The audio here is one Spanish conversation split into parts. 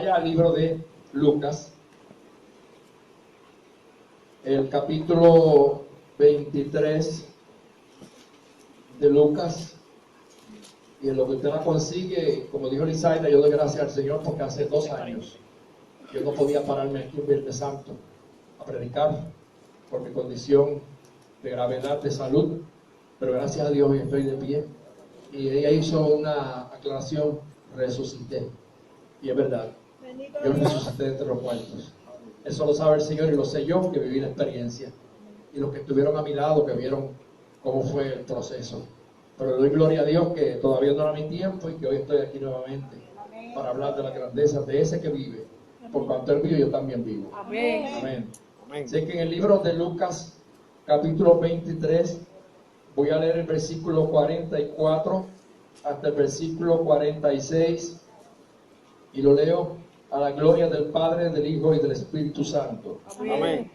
vaya al libro de Lucas, el capítulo 23 de Lucas. Y en lo que usted la consigue, como dijo Lizaida, yo doy gracias al Señor porque hace 2 años yo no podía pararme aquí un Viernes Santo a predicar por mi condición de gravedad de salud, pero gracias a Dios hoy estoy de pie. Y ella hizo una aclaración: resucité. Y es verdad, yo resucité entre los muertos. Eso lo sabe el Señor y lo sé yo, que viví la experiencia. Y los que estuvieron a mi lado, que vieron cómo fue el proceso. Pero le doy gloria a Dios que todavía no era mi tiempo y que hoy estoy aquí nuevamente para hablar de la grandeza de ese que vive. Por cuanto Él vive, yo también vivo. Amén. Amén. Así que en el libro de Lucas, capítulo 23, voy a leer el versículo 44 hasta el versículo 46 y lo leo a la gloria del Padre, del Hijo y del Espíritu Santo. Amén.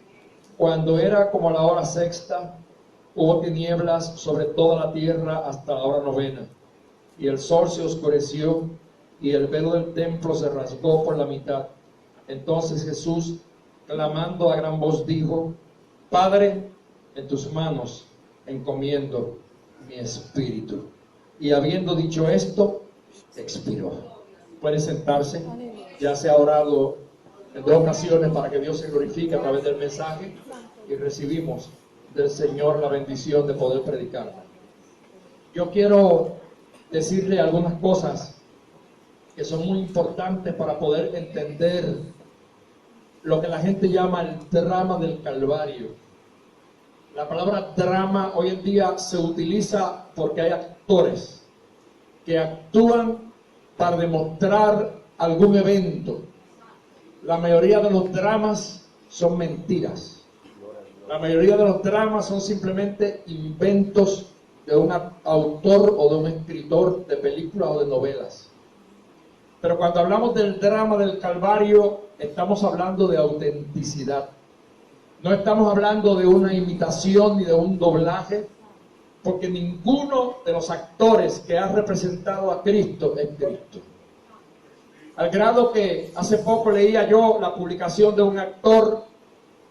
Cuando era como la hora sexta, hubo tinieblas sobre toda la tierra hasta la hora novena, y el sol se oscureció, y el velo del templo se rasgó por la mitad. Entonces Jesús, clamando a gran voz, dijo: Padre, en tus manos encomiendo mi espíritu. Y habiendo dicho esto, expiró. Puede sentarse. Ya se ha orado en 2 ocasiones para que Dios se glorifique a través del mensaje, y recibimos del Señor la bendición de poder predicar. Yo quiero decirle algunas cosas que son muy importantes para poder entender lo que la gente llama el drama del Calvario. La palabra drama hoy en día se utiliza porque hay actores que actúan para demostrar algún evento. La mayoría de los dramas son mentiras. La mayoría de los dramas son simplemente inventos de un autor o de un escritor de películas o de novelas. Pero cuando hablamos del drama del Calvario, estamos hablando de autenticidad. No estamos hablando de una imitación ni de un doblaje, porque ninguno de los actores que ha representado a Cristo es Cristo. Al grado que hace poco leía yo la publicación de un actor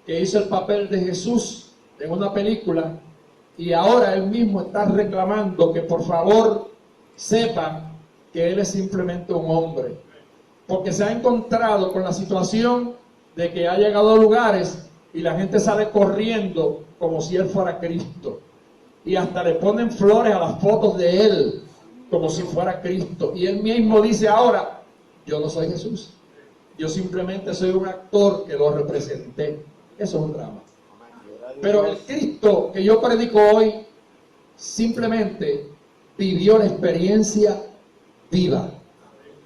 que hizo el papel de Jesús en una película, y ahora él mismo está reclamando que por favor sepan que él es simplemente un hombre, porque se ha encontrado con la situación de que ha llegado a lugares y la gente sale corriendo como si él fuera Cristo, y hasta le ponen flores a las fotos de él como si fuera Cristo, y él mismo dice ahora: yo no soy Jesús, yo simplemente soy un actor que lo representé. Eso es un drama. Pero el Cristo que yo predico hoy simplemente vivió la experiencia viva,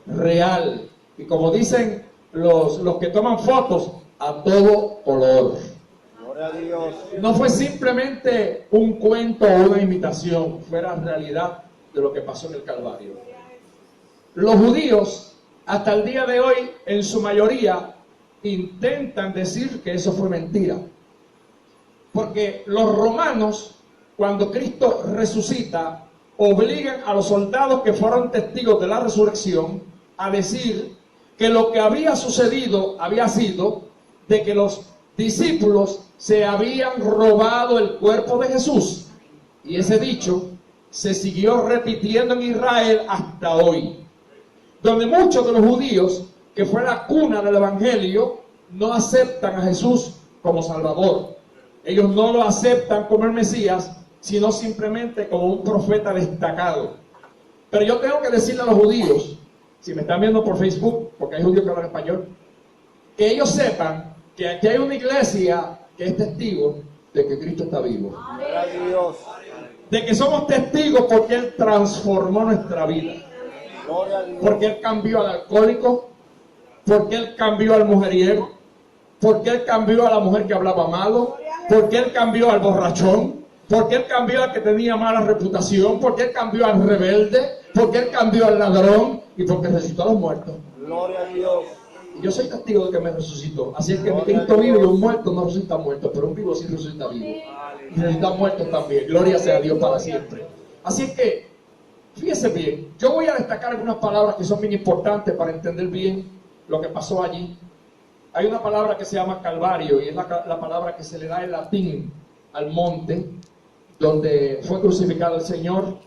real, y como dicen los que toman fotos, a todo color. No fue simplemente un cuento o una imitación, fue la realidad de lo que pasó en el Calvario. Los judíos, hasta el día de hoy, en su mayoría, intentan decir que eso fue mentira. Porque los romanos, cuando Cristo resucita, obligan a los soldados que fueron testigos de la resurrección a decir que lo que había sucedido había sido de que los discípulos se habían robado el cuerpo de Jesús. Y ese dicho se siguió repitiendo en Israel hasta hoy, donde muchos de los judíos, que fue la cuna del Evangelio, no aceptan a Jesús como Salvador. Ellos no lo aceptan como el Mesías, sino simplemente como un profeta destacado. Pero yo tengo que decirle a los judíos, si me están viendo por Facebook, porque hay judíos que hablan español, que ellos sepan que aquí hay una iglesia que es testigo de que Cristo está vivo. De que somos testigos porque Él transformó nuestra vida. Porque Él cambió al alcohólico, porque Él cambió al mujeriego, porque Él cambió a la mujer que hablaba malo, porque Él cambió al borrachón, porque Él cambió al que tenía mala reputación, porque Él cambió al rebelde, porque Él cambió al ladrón y porque resucitó a los muertos. Gloria a Dios. Y yo soy testigo de que me resucitó. Así es que mi Cristo vive y un muerto no resucita muerto, pero un vivo sí resucita vivo. Y resucita muerto también. Gloria sea a Dios para siempre. Así es que, fíjese bien, yo voy a destacar algunas palabras que son bien importantes para entender bien lo que pasó allí. Hay una palabra que se llama Calvario y es la palabra que se le da en latín al monte donde fue crucificado el Señor.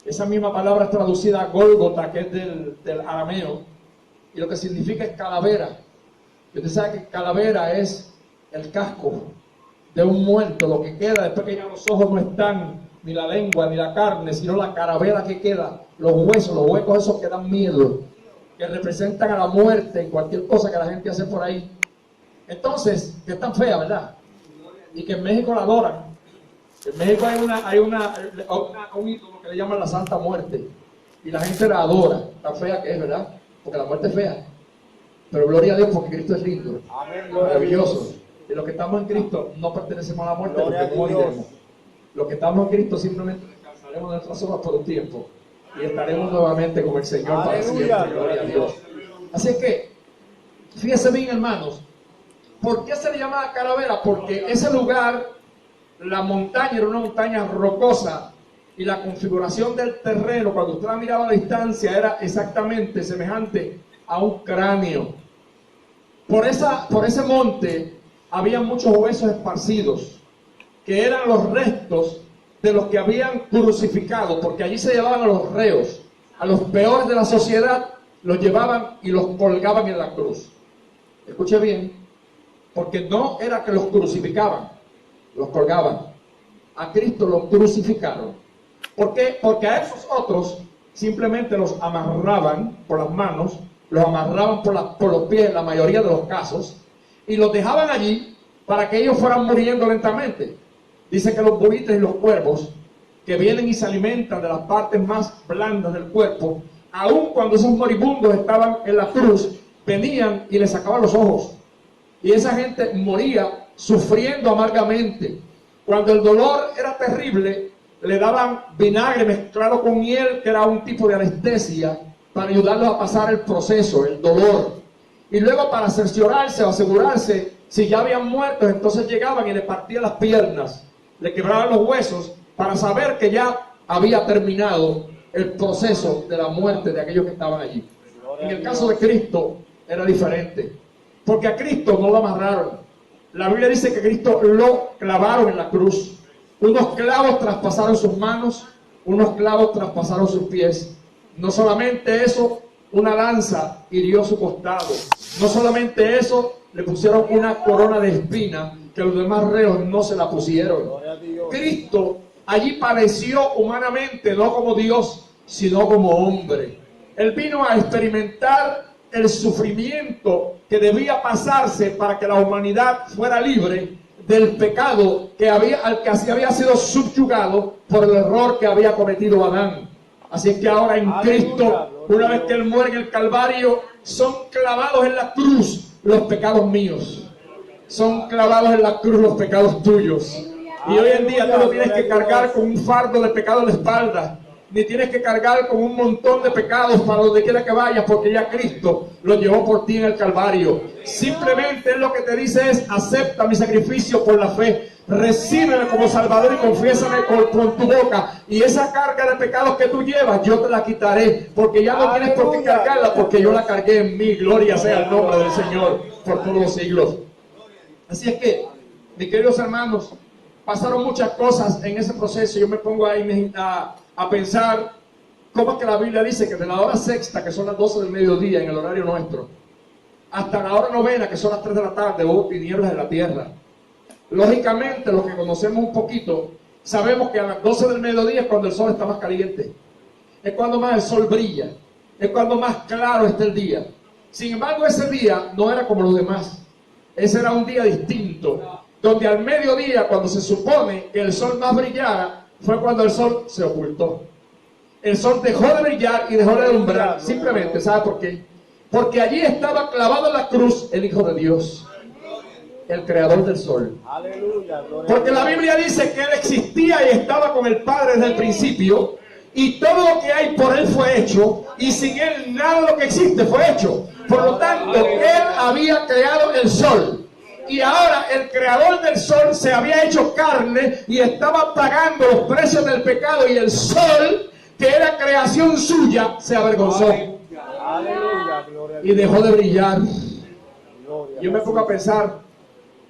Esa misma palabra es traducida a Gólgota, que es del arameo, y lo que significa es calavera. Y usted sabe que calavera es el casco de un muerto, lo que queda después que ya los ojos no están, ni la lengua, ni la carne, sino la calavera que queda, los huesos, los huecos esos que dan miedo, que representan a la muerte en cualquier cosa que la gente hace por ahí. Entonces, que es tan fea, ¿verdad? Y que en México la adoran. En México hay un ídolo que le llaman la Santa Muerte, y la gente la adora, tan fea que es, ¿verdad? Porque la muerte es fea. Pero gloria a Dios porque Cristo es lindo, maravilloso. Y los que estamos en Cristo no pertenecemos a la muerte porque no moriremos. Los que estamos en Cristo simplemente descansaremos de nuestras obras por un tiempo y estaremos nuevamente con el Señor para siempre. Gloria a Dios. Así es que, fíjense bien, hermanos, ¿por qué se le llama calavera? Porque ese lugar, la montaña era una montaña rocosa y la configuración del terreno, cuando usted la miraba a la distancia, era exactamente semejante a un cráneo. Por ese monte había muchos huesos esparcidos, que eran los restos de los que habían crucificado, porque allí se llevaban a los reos, a los peores de la sociedad, los llevaban y los colgaban en la cruz. Escuche bien, porque no era que los crucificaban, los colgaban. A Cristo lo crucificaron. ¿Por qué? Porque a esos otros simplemente los amarraban por las manos, los amarraban por los pies en la mayoría de los casos, y los dejaban allí para que ellos fueran muriendo lentamente. Dice que los buitres y los cuervos, que vienen y se alimentan de las partes más blandas del cuerpo, aun cuando esos moribundos estaban en la cruz, venían y les sacaban los ojos. Y esa gente moría sufriendo amargamente. Cuando el dolor era terrible, le daban vinagre mezclado con miel, que era un tipo de anestesia, para ayudarlos a pasar el proceso, el dolor. Y luego, para cerciorarse o asegurarse si ya habían muerto, entonces llegaban y le partían las piernas, le quebraban los huesos, para saber que ya había terminado el proceso de la muerte de aquellos que estaban allí. En el caso de Cristo era diferente, porque a Cristo no lo amarraron. La Biblia dice que Cristo lo clavaron en la cruz. Unos clavos traspasaron sus manos, unos clavos traspasaron sus pies. No solamente eso, una lanza hirió su costado. No solamente eso, le pusieron una corona de espina que los demás reos no se la pusieron. Cristo allí padeció humanamente, no como Dios, sino como hombre. Él vino a experimentar el sufrimiento que debía pasarse para que la humanidad fuera libre del pecado al que así había sido subyugado por el error que había cometido Adán. Así es que ahora en Cristo, una vez que Él muere en el Calvario, son clavados en la cruz los pecados míos. Son clavados en la cruz los pecados tuyos. Y hoy en día tú no tienes que cargar con un fardo de pecado en la espalda, ni tienes que cargar con un montón de pecados para donde quiera que vayas, porque ya Cristo lo llevó por ti en el Calvario. Simplemente Él lo que te dice es: acepta mi sacrificio por la fe, recíbeme como Salvador y confiésame con tu boca, y esa carga de pecados que tú llevas yo te la quitaré, porque ya no tienes por qué cargarla, porque yo la cargué en mí. Gloria sea el nombre del Señor por todos los siglos. Así es que, mis queridos hermanos, pasaron muchas cosas en ese proceso. Yo me pongo ahí a pensar cómo es que la Biblia dice que de la hora sexta, que son las 12 del mediodía en el horario nuestro, hasta la hora novena, que son las 3 de la tarde, hubo tinieblas en la tierra. Lógicamente, los que conocemos un poquito, sabemos que a las 12 del mediodía es cuando el sol está más caliente, es cuando más el sol brilla, es cuando más claro está el día. Sin embargo, ese día no era como los demás. Ese era un día distinto, donde al mediodía, cuando se supone que el sol más brillara, fue cuando el sol se ocultó. El sol dejó de brillar y dejó de alumbrar. Simplemente, ¿sabe por qué? Porque allí estaba clavado en la cruz el Hijo de Dios, el creador del sol. Porque la Biblia dice que Él existía y estaba con el Padre desde el principio, y todo lo que hay por Él fue hecho, y sin Él nada de lo que existe fue hecho. Por lo tanto, Él había creado el sol, y ahora el creador del sol se había hecho carne y estaba pagando los precios del pecado, y el sol, que era creación suya, se avergonzó. y dejó de brillar. Yo me pongo a pensar,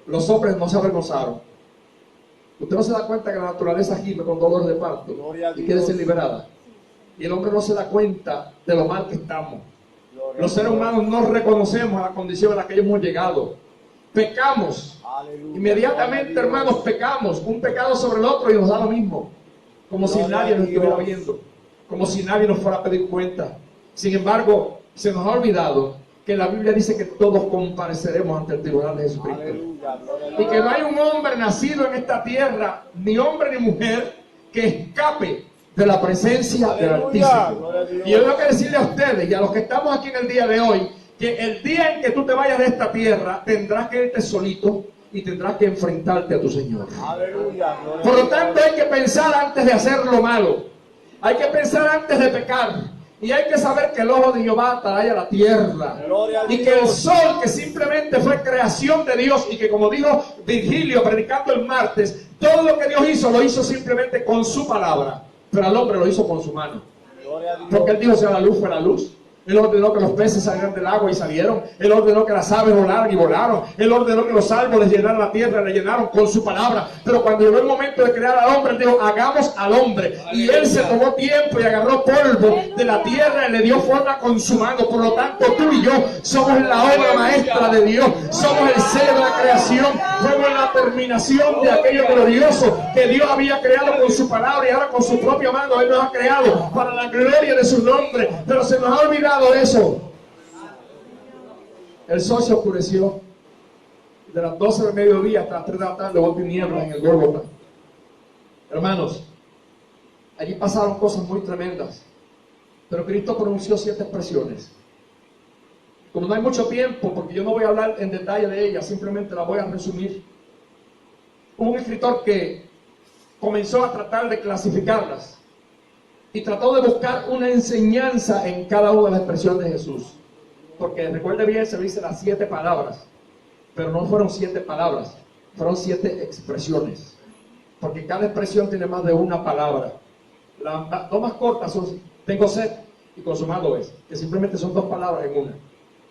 los hombres no se avergonzaron. Usted no se da cuenta que la naturaleza gime con dolor de parto y quiere ser liberada. Y el hombre no se da cuenta de lo mal que estamos. Los seres humanos no reconocemos la condición en la que hemos llegado. Pecamos. Inmediatamente, hermanos, pecamos. Un pecado sobre el otro y nos da lo mismo. Como si nadie nos estuviera viendo. Como si nadie nos fuera a pedir cuenta. Sin embargo, se nos ha olvidado que la Biblia dice que todos compareceremos ante el tribunal de Jesucristo. Y que no hay un hombre nacido en esta tierra, ni hombre ni mujer, que escape de la presencia del Altísimo. Y yo tengo que decirle a ustedes y a los que estamos aquí en el día de hoy, que el día en que tú te vayas de esta tierra, tendrás que irte solito y tendrás que enfrentarte a tu Señor. Por lo tanto, hay que pensar antes de hacer lo malo. Hay que pensar antes de pecar. Y hay que saber que el ojo de Jehová atalaya la tierra. Y que el sol, que simplemente fue creación de Dios, y que, como dijo Virgilio predicando el martes, todo lo que Dios hizo, lo hizo simplemente con su palabra. Pero al hombre lo hizo con su mano. Porque él dijo: sea la luz, fue la luz. Él ordenó que los peces salieran del agua y salieron. Él ordenó que las aves volaran y volaron. Él ordenó que los árboles llenaran la tierra y la llenaron con su palabra. Pero cuando llegó el momento de crear al hombre, él dijo: hagamos al hombre. Y él se tomó tiempo y agarró polvo de la tierra y le dio forma con su mano. Por lo tanto, tú y yo somos la obra maestra de Dios. Somos el sello de la creación. Somos la terminación de aquello glorioso que Dios había creado con su palabra, y ahora con su propia mano Él nos ha creado para la gloria de su nombre. Pero se nos ha olvidado eso. El sol se oscureció. De las 12 del mediodía hasta las 3 de la tarde hubo tinieblas en el Gólgota. Hermanos, allí pasaron cosas muy tremendas. Pero Cristo pronunció 7 expresiones. Como no hay mucho tiempo, porque yo no voy a hablar en detalle de ellas, simplemente las voy a resumir. Hubo un escritor que comenzó a tratar de clasificarlas y trató de buscar una enseñanza en cada una de las expresiones de Jesús. Porque recuerde bien, se dice las 7 palabras, pero no fueron 7 palabras, fueron 7 expresiones. Porque cada expresión tiene más de una palabra. Las 2 más cortas son: tengo sed y consumado es, que simplemente son 2 palabras en una.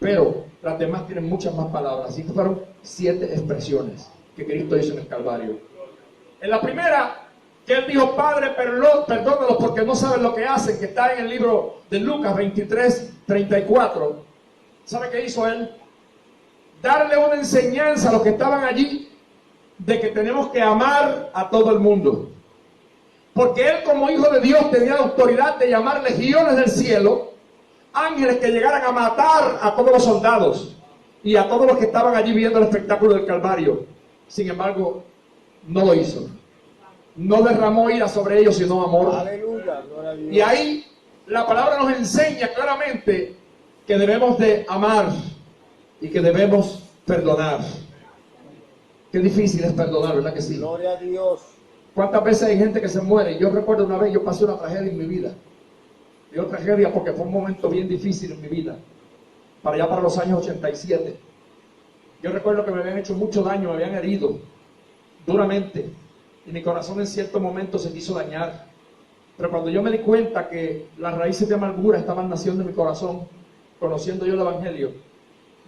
Pero las demás tienen muchas más palabras. Así que fueron 7 expresiones que Cristo hizo en el Calvario. En la primera, que Él dijo: Padre, perdónalos porque no saben lo que hacen, que está en el libro de Lucas 23:34. ¿Sabe qué hizo Él? Darle una enseñanza a los que estaban allí de que tenemos que amar a todo el mundo. Porque Él, como Hijo de Dios, tenía la autoridad de llamar legiones del cielo, ángeles que llegaran a matar a todos los soldados y a todos los que estaban allí viendo el espectáculo del Calvario. Sin embargo, no lo hizo. No derramó ira sobre ellos, sino amor. Aleluya, gloria a Dios. Y ahí la palabra nos enseña claramente que debemos de amar y que debemos perdonar. Qué difícil es perdonar, ¿verdad que sí? Gloria a Dios. ¿Cuántas veces hay gente que se muere? Yo recuerdo una vez, yo pasé una tragedia en mi vida. Y una tragedia porque fue un momento bien difícil en mi vida. Para allá para los años 87. Yo recuerdo que me habían hecho mucho daño, me habían herido duramente. Y mi corazón en cierto momento se quiso dañar. Pero cuando yo me di cuenta que las raíces de amargura estaban naciendo en mi corazón, conociendo yo el Evangelio,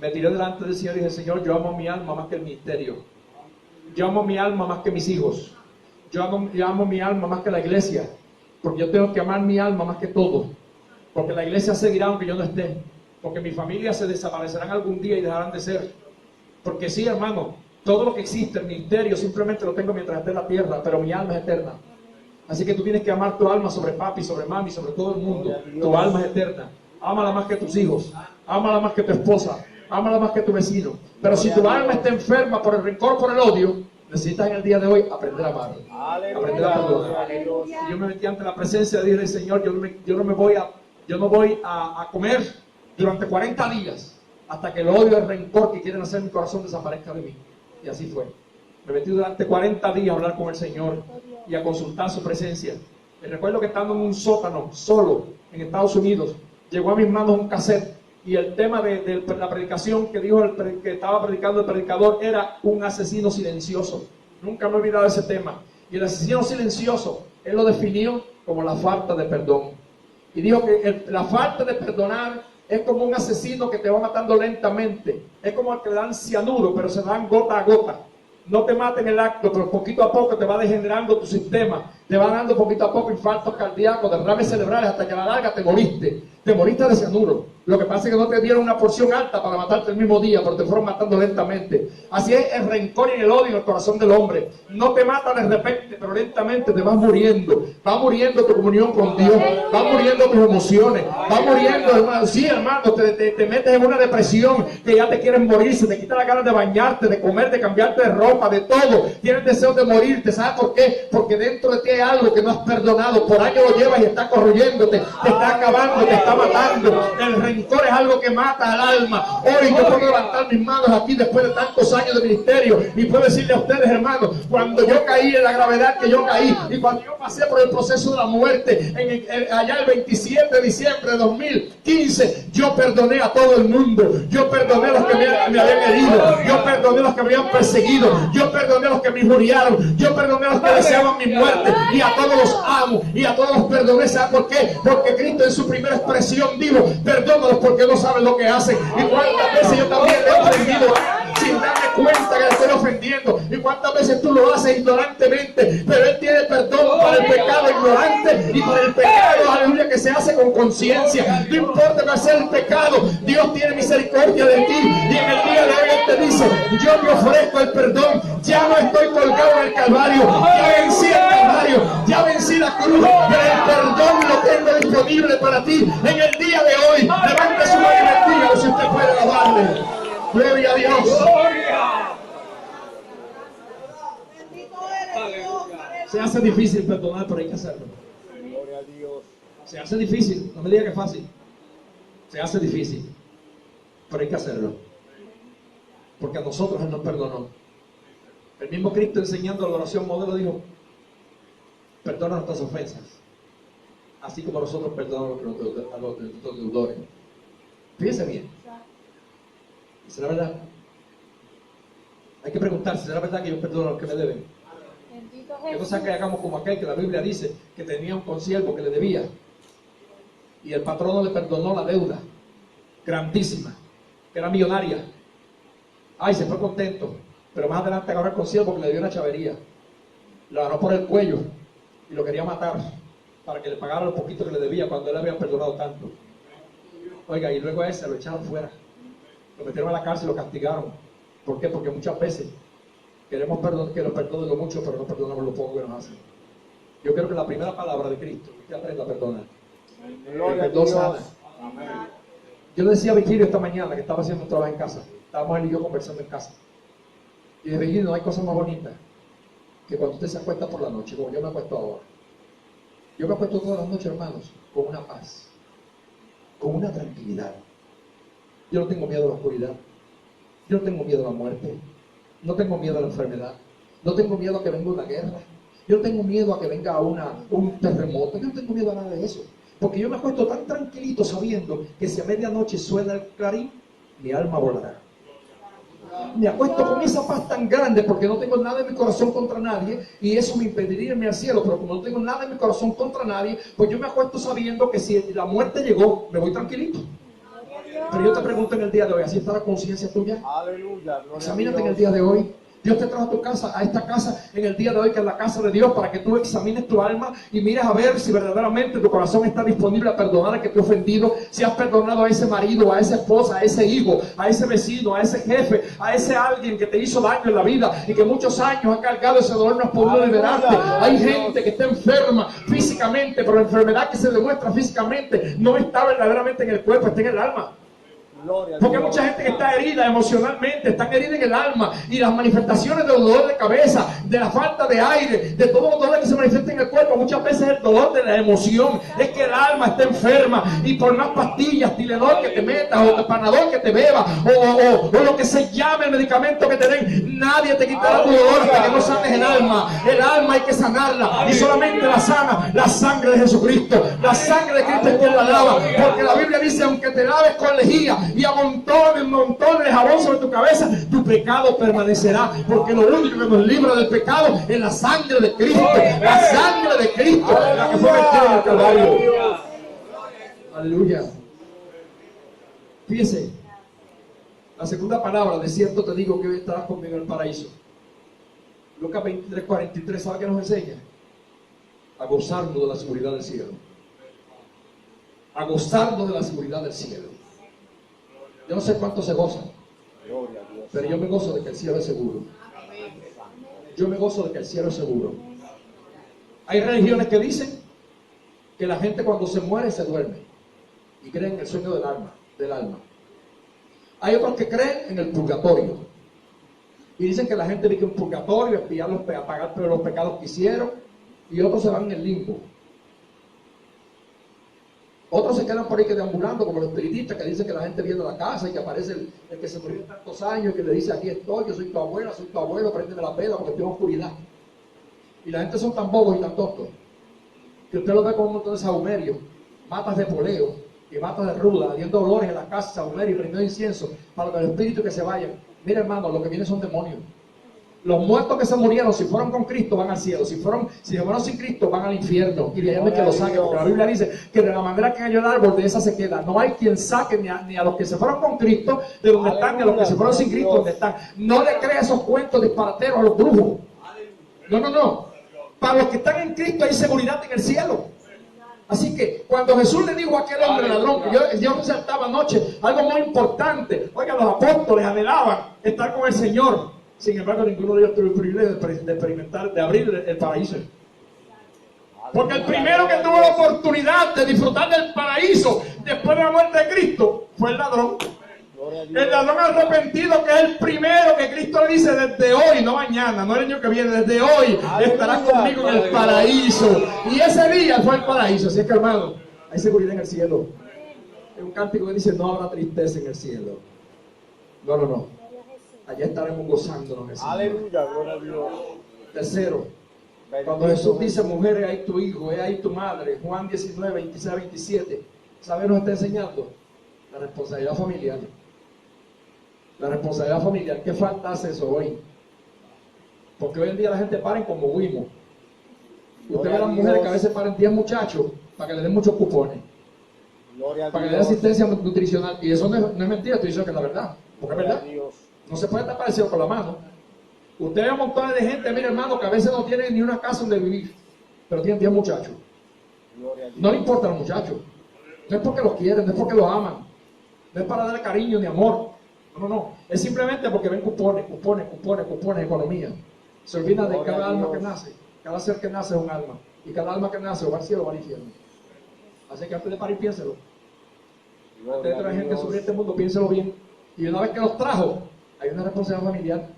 me tiré delante del Señor y dije: Señor, yo amo mi alma más que el ministerio. Yo amo mi alma más que mis hijos. Yo amo mi alma más que la iglesia. Porque yo tengo que amar mi alma más que todo. Porque la iglesia seguirá aunque yo no esté. Porque mi familia se desaparecerán algún día y dejarán de ser. Porque sí, hermano, todo lo que existe, el ministerio, simplemente lo tengo mientras esté en la tierra, pero mi alma es eterna. Así que tú tienes que amar tu alma sobre papi, sobre mami, sobre todo el mundo. Tu alma es eterna. Ámala más que tus hijos. Ámala más que tu esposa. Ámala más que tu vecino. Pero si tu alma está enferma por el rencor, por el odio, necesitas en el día de hoy aprender a amar. Aprender a perdonar. Y yo me metí ante la presencia de Dios y dije: Señor, yo no voy a comer durante 40 días hasta que el odio y el rencor que quieren hacer en mi corazón desaparezca de mí. Y así fue. Me metí durante 40 días a hablar con el Señor y a consultar su presencia. Me recuerdo que estando en un sótano, solo, en Estados Unidos, llegó a mis manos un cassette y el tema de la predicación que dijo que estaba predicando el predicador era un asesino silencioso. Nunca me he olvidado de ese tema. Y el asesino silencioso, él lo definió como la falta de perdón. Y dijo que la falta de perdonar Es como un asesino que te va matando lentamente. Es como el que le dan cianuro, pero se dan gota a gota. No te mata en el acto, pero poquito a poco te va degenerando tu sistema. Te va dando poquito a poco infartos cardíacos, derrames cerebrales, hasta que a la larga te moriste. Te moriste de cianuro. Lo que pasa es que no te dieron una porción alta para matarte el mismo día, pero te fueron matando lentamente. Así es el rencor y el odio en el corazón del hombre. No te mata de repente, pero lentamente te vas muriendo. Va muriendo tu comunión con Dios. Va muriendo tus emociones. Va muriendo, hermano. Sí, hermano, te metes en una depresión que ya te quieren morir. Se te quita la ganas de bañarte, de comer, de cambiarte de ropa, de todo. Tienes deseo de morirte. ¿Sabes por qué? Porque dentro de ti hay algo que no has perdonado. Por años lo llevas y está corroyéndote, te está acabando, te está matando. El rencor es algo que mata al alma. Hoy yo puedo levantar mis manos aquí después de tantos años de ministerio y puedo decirle a ustedes, hermanos, cuando yo caí en la gravedad que yo caí y cuando yo pasé por el proceso de la muerte allá el 27 de diciembre de 2015, yo perdoné a todo el mundo. Yo perdoné a los que me habían herido, yo perdoné a los que me habían perseguido, yo perdoné a los que me injuriaron, yo perdoné a los que deseaban mi muerte, y a todos los amo y a todos los perdoné. ¿Sabes por qué? Porque Cristo en su primera expresión dijo: perdónalos porque no saben lo que hacen. Y cuántas veces yo también le he ofendido sin darme cuenta que le estoy ofendiendo, y cuántas veces tú lo haces ignorantemente, pero Él tiene perdón para el pecado ignorante y para el pecado, aleluya, que se hace con conciencia. No importa cuál sea el pecado, Dios tiene misericordia de ti, y en el día de hoy Él te dice: yo te ofrezco el perdón. Ya no estoy colgado en el Calvario, ya vencí el Calvario, ya vencí la cruz, pero el perdón lo tengo disponible para ti en el día de hoy. Levante su mano y bendiga si usted puede alabarle. Gloria a Dios. Se hace difícil perdonar, pero hay que hacerlo. Se hace difícil, no me diga que es fácil. Se hace difícil, pero hay que hacerlo. Porque a nosotros Él nos perdonó. El mismo Cristo, enseñando la oración modelo, dijo: perdona nuestras ofensas, así como nosotros perdonamos a nuestros deudores. Fíjense bien. ¿Será verdad? Hay que preguntarse: ¿será verdad que yo perdono a los que me deben? Que no sea que hagamos como aquel que la Biblia dice que tenía un consiervo que le debía y el patrono le perdonó la deuda grandísima, que era millonaria. Ay, se fue contento, pero más adelante agarró el consiervo que le dio una chavería, lo agarró por el cuello y lo quería matar para que le pagara lo poquito que le debía cuando él le había perdonado tanto. Oiga, y luego a ese lo echaron fuera, lo metieron a la cárcel y lo castigaron. ¿Por qué? Porque muchas veces queremos que nos perdone lo mucho, pero no perdonamos lo poco que nos hacen. Yo creo que la primera palabra de Cristo es que aprenda a perdonar. El perdón sana. Yo le decía a Virgilio esta mañana que estaba haciendo un trabajo en casa. Estábamos él y yo conversando en casa. Y de Virgilio, no hay cosa más bonita que cuando usted se acuesta por la noche, como yo me acuesto ahora. Yo me acuesto todas las noches, hermanos, con una paz, con una tranquilidad. Yo no tengo miedo a la oscuridad. Yo no tengo miedo a la muerte. No tengo miedo a la enfermedad. No tengo miedo a que venga una guerra. Yo no tengo miedo a que venga un terremoto. Yo no tengo miedo a nada de eso. Porque yo me acuesto tan tranquilito sabiendo que si a medianoche suena el clarín, mi alma volará. Me acuesto con esa paz tan grande porque no tengo nada en mi corazón contra nadie, y eso me impediría irme al cielo. Pero como no tengo nada en mi corazón contra nadie, pues yo me acuesto sabiendo que si la muerte llegó, me voy tranquilito. Pero yo te pregunto en el día de hoy, ¿así está la conciencia tuya? Aleluya. Examínate en el día de hoy. Dios te trajo a tu casa, a esta casa en el día de hoy, que es la casa de Dios, para que tú examines tu alma y mires a ver si verdaderamente tu corazón está disponible a perdonar al que te ha ofendido. Si has perdonado a ese marido, a esa esposa, a ese hijo, a ese vecino, a ese jefe, a ese alguien que te hizo daño en la vida y que muchos años ha cargado ese dolor, no has podido liberarte. Hay gente que está enferma físicamente, pero la enfermedad que se demuestra físicamente no está verdaderamente en el cuerpo, está en el alma. Porque hay mucha gente que está herida emocionalmente, están heridas en el alma, y las manifestaciones del dolor de cabeza, de la falta de aire, de todos los dolores que se manifiestan en el cuerpo, muchas veces es el dolor de la emoción. Es que el alma está enferma, y por más pastillas, Tilenol que te metas, o Panadol que te bebas, o lo que se llame el medicamento que te den, nadie te quitará tu dolor hasta que no sanes el alma. El alma hay que sanarla, y solamente la sana la sangre de Jesucristo. La sangre de Cristo es quien la lava, porque la Biblia dice: aunque te laves con lejía y a montones de jabón sobre tu cabeza, tu pecado permanecerá, porque lo único que nos libra del pecado es la sangre de Cristo, la sangre de Cristo, la que fue metida en el Calvario. Aleluya. Fíjese, la segunda palabra, de cierto te digo que hoy estarás conmigo en el paraíso. Lucas 23:43, ¿sabe qué nos enseña? A gozarnos de la seguridad del cielo. A gozarnos de la seguridad del cielo. Yo no sé cuánto se gozan, pero yo me gozo de que el cielo es seguro. Yo me gozo de que el cielo es seguro. Hay religiones que dicen que la gente cuando se muere se duerme y creen en el sueño del alma. Hay otros que creen en el purgatorio y dicen que la gente vive en un purgatorio, a pagar por los pecados que hicieron, y otros se van en el limbo. Otros se quedan por ahí que deambulando, como los espiritistas que dicen que la gente viene a la casa y que aparece el que se murió en tantos años y que le dice: aquí estoy, yo soy tu abuela, soy tu abuelo, préndeme la vela porque estoy en oscuridad. Y la gente son tan bobos y tan tontos que usted lo ve con un montón de sahumerios, matas de poleo y matas de ruda, habiendo olores en la casa, sahumerio y prendiendo incienso para que los espíritus que se vayan. Mira, hermano, lo que viene son demonios. Los muertos que se murieron, si fueron con Cristo, van al cielo. Si fueron sin Cristo, van al infierno. Y de ahí que lo saquen, porque la Biblia dice que de la manera que cayó el árbol, de esa se queda. No hay quien saque ni a los que se fueron con Cristo de donde están, ni a los que se fueron sin Cristo donde están. No le crea esos cuentos disparateros a los brujos. No. Para los que están en Cristo hay seguridad en el cielo. Así que cuando Jesús le dijo a aquel hombre ladrón, que yo resaltaba anoche algo muy importante. Oiga, los apóstoles anhelaban estar con el Señor. Sin embargo, ninguno de ellos tuvo el privilegio de experimentar, de abrir el paraíso. Porque el primero que tuvo la oportunidad de disfrutar del paraíso después de la muerte de Cristo fue el ladrón. El ladrón arrepentido, que es el primero que Cristo le dice: desde hoy, no mañana, no el año que viene, desde hoy estarás conmigo en el paraíso. Y ese día fue el paraíso. Así es que, hermano, hay seguridad en el cielo. Hay un cántico que dice: no habrá tristeza en el cielo. No. Allá estaremos gozándonos en el cielo. Aleluya, gloria a Dios. Tercero, cuando Jesús dice: mujer, he ahí tu hijo, he ahí tu madre, Juan 19, 26, 27, ¿sabe? Nos está enseñando la responsabilidad familiar. La responsabilidad familiar. ¿Qué falta hace eso hoy? Porque hoy en día la gente paren como Wimo. Usted ve a las mujeres que a veces paren 10 muchachos para que le den muchos cupones, para que le den asistencia nutricional. Y eso no es mentira, estoy diciendo que es la verdad. Porque es verdad. No se puede tapar el cielo con la mano. Usted ve a montones de gente, mire, hermano, que a veces no tienen ni una casa donde vivir, pero tienen 10 muchachos. No le importa a los muchachos. No es porque los quieren, no es porque los aman. No es para darle cariño ni amor. No. Es simplemente porque ven cupones, economía. Se olvida de cada alma que nace. Cada ser que nace es un alma. Y cada alma que nace o va al cielo o va al infierno. Así que antes de parir, piénselo. Antes de traer gente que sufre este mundo, piénselo bien. Y una vez que los trajo, hay una responsabilidad familiar.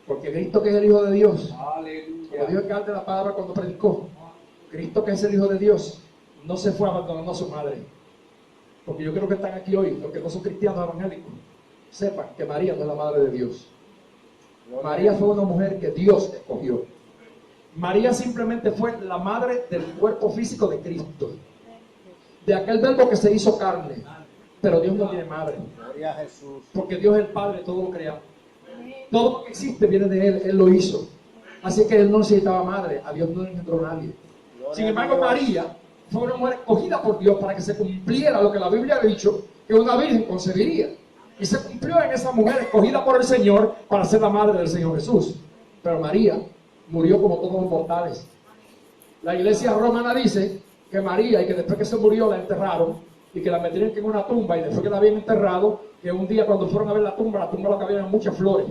Porque Cristo, que es el Hijo de Dios, como dijo el alcalde de la palabra cuando predicó, Cristo, que es el Hijo de Dios, no se fue abandonando a su madre. Porque yo creo que están aquí hoy, los que no son cristianos evangélicos, sepan que María no es la madre de Dios. María fue una mujer que Dios escogió. María simplemente fue la madre del cuerpo físico de Cristo, de aquel verbo que se hizo carne. Pero Dios no tiene madre, porque Dios es el Padre de todo lo creado. Todo lo que existe viene de Él lo hizo. Así que Él no necesitaba madre, a Dios no le engendró nadie. Sin embargo, María fue una mujer escogida por Dios para que se cumpliera lo que la Biblia ha dicho, que una virgen concebiría. Y se cumplió en esa mujer escogida por el Señor para ser la madre del Señor Jesús. Pero María murió como todos los mortales. La iglesia romana dice que María, y que después que se murió la enterraron, y que la metieron en una tumba, y después que la habían enterrado, que un día cuando fueron a ver la tumba lo que había eran muchas flores,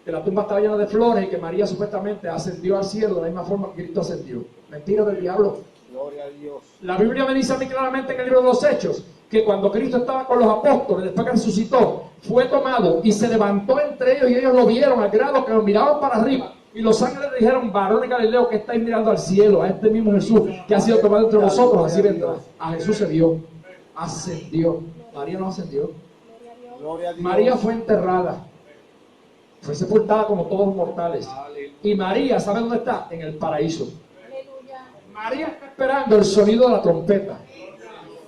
que la tumba estaba llena de flores, y que María supuestamente ascendió al cielo de la misma forma que Cristo ascendió. Mentira del diablo. Gloria a Dios. La Biblia me dice a mí claramente en el libro de los Hechos, que cuando Cristo estaba con los apóstoles, después que resucitó, fue tomado y se levantó entre ellos, y ellos lo vieron al grado que lo miraban para arriba. Y los ángeles le dijeron: varones Galileo, que estáis mirando al cielo, a este mismo Jesús que ha sido tomado entre vosotros, así vendrá. A Jesús se vio, ascendió. María no ascendió. María fue enterrada, fue sepultada como todos los mortales. Y María, ¿sabe dónde está? En el paraíso. María está esperando el sonido de la trompeta.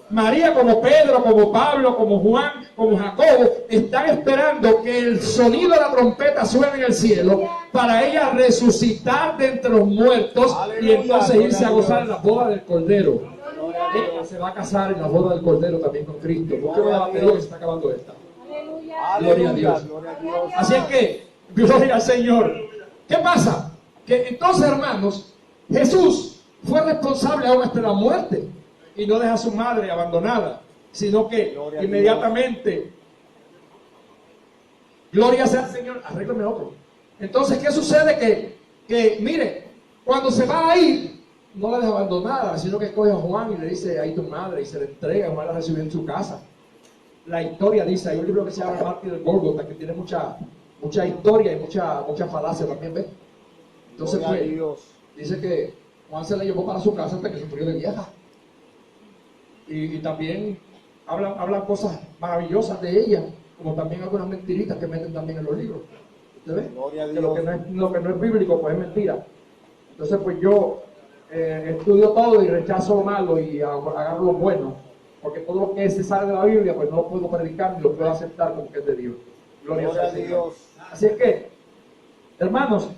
María, como Pedro, como Pablo, como Juan, como Jacobo, están esperando que el sonido de la trompeta suene en el cielo para ella resucitar de entre los muertos y entonces irse a gozar en la boda del Cordero. ella se va a casar en la boda del Cordero también con Cristo. ¿Por qué me da que se está acabando esta? Gloria a Dios. Gloria a Dios. Así es que, gloria al Señor. ¿Qué pasa? Que entonces, hermanos, Jesús fue responsable aún hasta la muerte y no deja a su madre abandonada, sino que Gloria inmediatamente, gloria sea al Señor, arréglame otro. Entonces, ¿qué sucede? Que mire, cuando se va a ir, no la deja abandonada, sino que coge a Juan y le dice, ahí tu madre, y se le entrega. Juan la recibió en su casa. La historia dice, hay un libro que se llama El Mártir del Gólgota, que tiene mucha historia y mucha falacia también, ¿ves? Entonces, Gloria a pues, Dios. dice que Juan se la llevó para su casa hasta que se murió de vieja. Y también hablan cosas maravillosas de ella, como también algunas mentiritas que meten también en los libros. ¿Usted ve? Gloria a Que Dios. lo que no es bíblico, pues es mentira. Entonces, pues yo estudio todo y rechazo lo malo y agarro lo bueno, porque todo lo que se sale de la Biblia, pues no lo puedo predicar ni lo puedo aceptar como que es de Dios. Gloria Gloria al a Señor. Dios. Así es que, hermanos,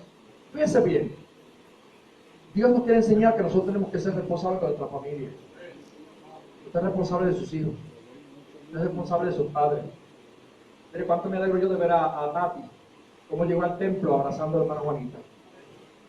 fíjense bien. Dios nos quiere enseñar que nosotros tenemos que ser responsables de nuestra familia. Usted es responsable de sus hijos. Usted es responsable de sus padres. Mire cuánto me alegro yo de ver a Tati, cómo llegó al templo abrazando a la hermana Juanita.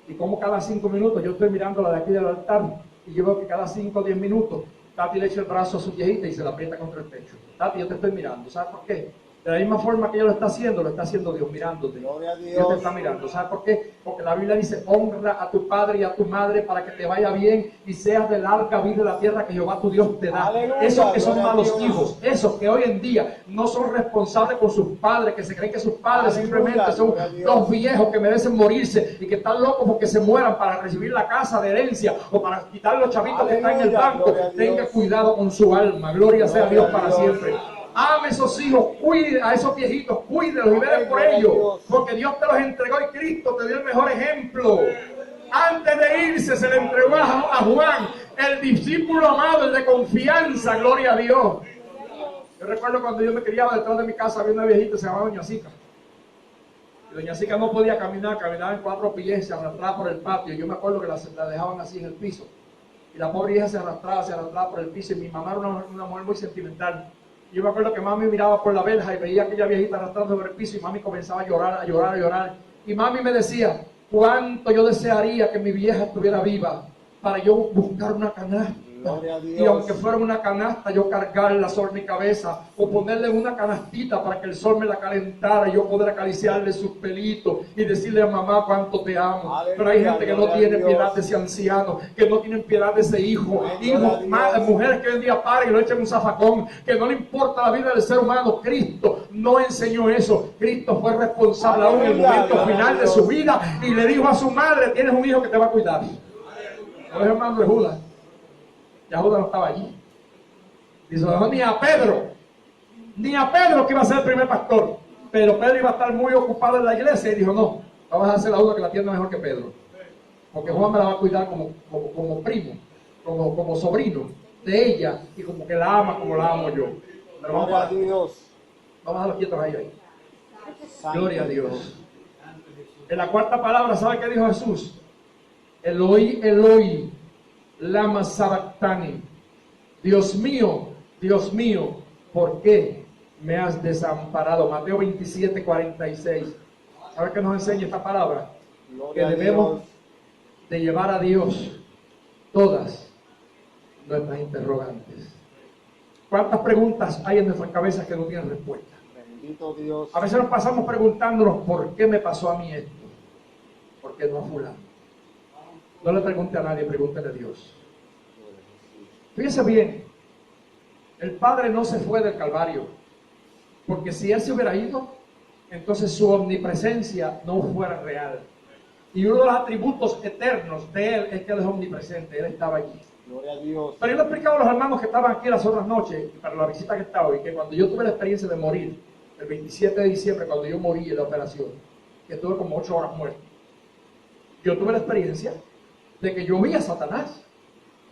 Y cómo cada 5 minutos yo estoy mirándola de aquí del altar y yo veo que cada 5 o 10 minutos Tati le echa el brazo a su viejita y se la aprieta contra el pecho. Tati, yo te estoy mirando. ¿Sabes por qué? De la misma forma que ella lo está haciendo Dios mirándote. Gloria a Dios. Dios te está mirando. ¿Sabes por qué? Porque la Biblia dice, honra a tu padre y a tu madre para que te vaya bien y seas de larga vida en la tierra que Jehová tu Dios te da. Aleluya, Esos que son gloria a malos Dios. hijos, esos que hoy en día no son responsables con sus padres, que se creen que sus padres Aleluya, simplemente son gloria a Dios. dos viejos que merecen morirse y que están locos porque se mueran para recibir la casa de herencia o para quitar los chavitos que están en el Aleluya, banco. gloria a Dios. Tenga cuidado con su alma. Gloria sea a Gloria Dios a para Dios. siempre. Ame a esos hijos, cuide a esos viejitos, cuídelos y vele por Gloria a ellos, Dios. porque Dios te los entregó y Cristo te dio el mejor ejemplo. Antes de irse se le entregó a Juan, el discípulo amado, el de confianza, gloria a Dios. Yo recuerdo cuando yo me criaba detrás de mi casa, había una viejita que se llamaba Doña Sica. Y Doña Sica no podía caminar, caminaba en 4 pies, se arrastraba por el patio. Yo me acuerdo que la dejaban así en el piso. Y la pobre vieja se arrastraba por el piso. Y mi mamá era una mujer muy sentimental. Yo me acuerdo que mami miraba por la verja y veía a aquella viejita arrastrando por el piso y mami comenzaba a llorar, a llorar, a llorar. Y mami me decía, cuánto yo desearía que mi vieja estuviera viva para yo buscar una canasta. Gloria a Dios. Y aunque fuera una canasta, yo cargarla sobre mi cabeza o ponerle una canastita para que el sol me la calentara y yo poder acariciarle sus pelitos y decirle a mamá cuánto te amo. Aleluya, Pero hay gente que no gloria a tiene Dios. piedad de ese anciano, que no tienen piedad de ese hijo. Hijos, Gloria a Dios. mujeres que hoy en día paren y lo echen un zafacón, que no le importa la vida del ser humano. Cristo no enseñó eso. Cristo fue responsable aún en el Aleluya, momento gloria a final de Dios. su vida y le dijo a su madre, tienes un hijo que te va a cuidar. No es hermano de Judas. Ya Judas no estaba allí. Dice, no, ni a Pedro que iba a ser el primer pastor. Pero Pedro iba a estar muy ocupado en la iglesia y dijo, no, vamos a hacer la Judas que la atienda mejor que Pedro. Porque Juan me la va a cuidar como primo, como sobrino de ella y como que la ama como la amo yo. Pero Gloria a Dios. vamos a dejarlo quietos ahí. Santo Gloria a Dios. En la cuarta palabra, ¿sabe qué dijo Jesús? Eloi, Eloi, lama sabactani. Dios mío, ¿por qué me has desamparado? Mateo 27, 46. ¿Sabe qué nos enseña esta palabra? Que Gloria a debemos Dios. de llevar a Dios todas nuestras interrogantes. ¿Cuántas preguntas hay en nuestras cabezas que no tienen respuesta? Bendito Dios. A veces nos pasamos preguntándonos, ¿por qué me pasó a mí esto? ¿Por qué no a fulano? No le pregunte a nadie, pregúntele a Dios. Fíjese bien, el Padre no se fue del Calvario, porque si Él se hubiera ido, entonces su omnipresencia no fuera real. Y uno de los atributos eternos de Él es que Él es omnipresente, Él estaba allí. Gloria a Dios. Pero yo le explicaba a los hermanos que estaban aquí las otras noches, para la visita que estaba hoy, que cuando yo tuve la experiencia de morir, el 27 de diciembre, cuando yo morí en la operación, que estuve como 8 horas muerto, yo tuve la experiencia de que yo vi a Satanás,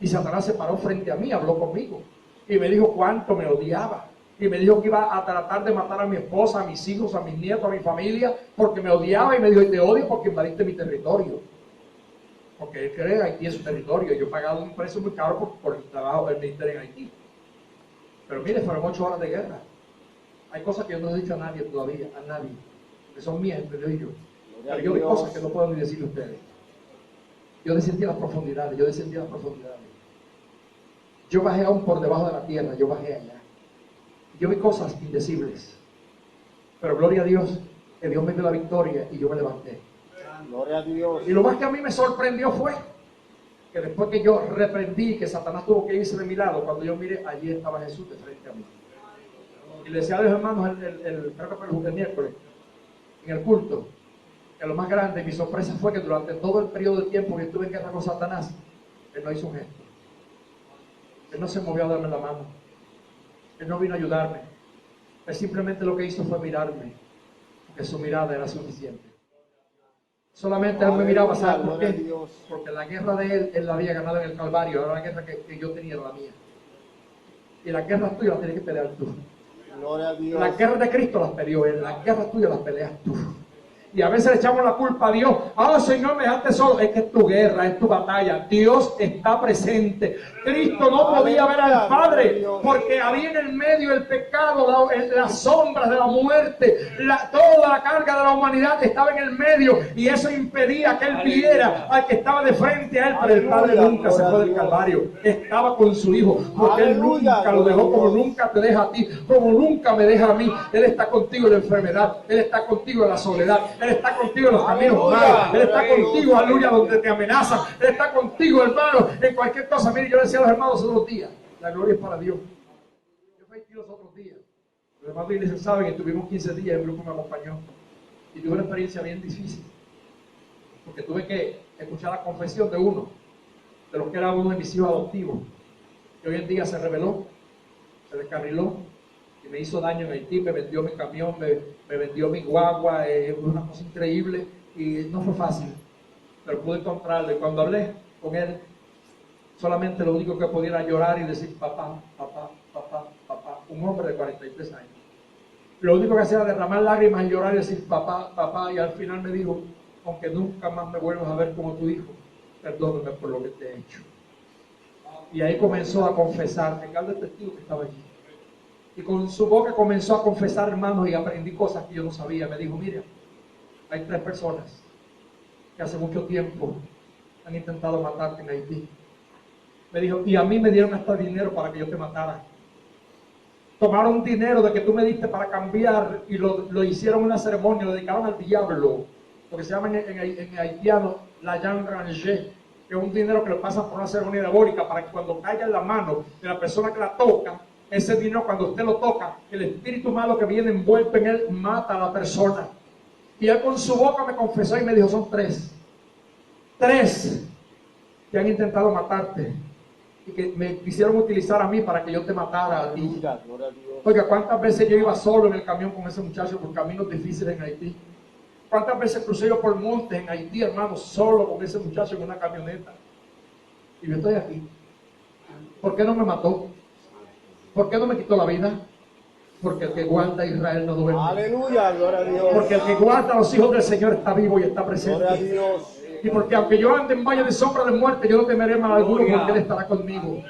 y Satanás se paró frente a mí, habló conmigo, y me dijo cuánto me odiaba, y me dijo que iba a tratar de matar a mi esposa, a mis hijos, a mis nietos, a mi familia, porque me odiaba, y me dijo, te odio porque invadiste mi territorio. porque él cree Haití en su territorio. Yo he pagado un precio muy caro por el trabajo del ministerio en Haití. Pero mire, fueron 8 horas de guerra. Hay cosas que yo no he dicho a nadie todavía, a nadie, que son mías entre yo y yo. Pero yo vi cosas que no puedo ni decirle a ustedes. Yo descendí a las profundidades, Yo bajé aún por debajo de la tierra, yo bajé allá. Yo vi cosas indecibles. Pero gloria a Dios, que Dios me dio la victoria y yo me levanté. Gloria a Dios. Y lo más que a mí me sorprendió fue que después que yo reprendí, que Satanás tuvo que irse de mi lado, cuando yo miré, allí estaba Jesús de frente a mí. Y le decía a los hermanos, creo que fue el miércoles, en el culto, que lo más grande, mi sorpresa fue que durante todo el periodo de tiempo que estuve en guerra con Satanás, él no hizo un gesto. Él no se movió a darme la mano. Él no vino a ayudarme. Él simplemente lo que hizo fue mirarme, porque su mirada era suficiente. Solamente él me miraba, ¿sabes por qué? Porque la guerra de él la había ganado en el Calvario. Ahora la guerra que yo tenía era la mía. Y la guerra tuya la tienes que pelear tú. Gloria a Dios. Las guerras de Cristo las peleó él, las guerras tuyas las peleas tú. Y a veces le echamos la culpa a Dios. Ah, Señor, me dejaste solo. Es que es tu guerra, es tu batalla. Dios está presente. Cristo no podía ver al Padre porque había en el medio el pecado, las sombras de la muerte, toda la carga de la humanidad estaba en el medio y eso impedía que él viera al que estaba de frente a él. Pero el Padre nunca se fue del Calvario. Estaba con su Hijo porque él nunca lo dejó, como nunca te deja a ti, como nunca me deja a mí. Él está contigo en la enfermedad, él está contigo en la soledad, él está contigo en los caminos malos, él está contigo, aleluya, donde te amenazan, él está contigo, hermano, en cualquier cosa. Mire, yo decía a los hermanos los otros días, la gloria es para Dios. Yo fui aquí los otros días, los hermanos de iglesia saben, estuvimos 15 días, el grupo me acompañó y tuve una experiencia bien difícil, porque tuve que escuchar la confesión de uno de los que era uno de mis hijos adoptivos, que hoy en día se rebeló, se descarriló y me hizo daño en Haití, me vendió mi camión, me vendió mi guagua, fue una cosa increíble y no fue fácil, pero pude encontrarlo. Y cuando hablé con él, solamente lo único que podía era llorar y decir papá, papá, papá, papá, un hombre de 43 años. Lo único que hacía era derramar lágrimas y llorar y decir papá, papá, y al final me dijo, aunque nunca más me vuelvas a ver como tu hijo, perdóname por lo que te he hecho. Y ahí comenzó a confesar, tenga el testigo que estaba allí. Y con su boca comenzó a confesar, hermanos, y aprendí cosas que yo no sabía. Me dijo, mira, hay 3 personas que hace mucho tiempo han intentado matarte en Haití. Me dijo, y a mí me dieron hasta dinero para que yo te matara. Tomaron dinero de que tú me diste para cambiar y lo hicieron una ceremonia, lo dedicaron al diablo, lo que se llama en haitiano la Jean Ranger, que es un dinero que le pasan por una ceremonia diabólica para que cuando caiga en la mano de la persona que la toca, ese dinero cuando usted lo toca, el espíritu malo que viene envuelto en él mata a la persona. Y él con su boca me confesó y me dijo, son 3 que han intentado matarte y que me quisieron utilizar a mí para que yo te matara a ti. Oiga, ¿cuántas veces yo iba solo en el camión con ese muchacho por caminos difíciles en Haití? ¿Cuántas veces crucé yo por montes en Haití, hermano, solo con ese muchacho en una camioneta? Y yo estoy aquí. ¿Por qué no me mató? ¿Por qué no me quitó la vida? Porque el que guarda a Israel no duerme. Aleluya, gloria a Dios. Porque el que guarda a los hijos del Señor está vivo y está presente. Gloria a Dios. Y porque aunque yo ande en valle de sombra de muerte, yo no temeré mal alguno porque Él estará conmigo.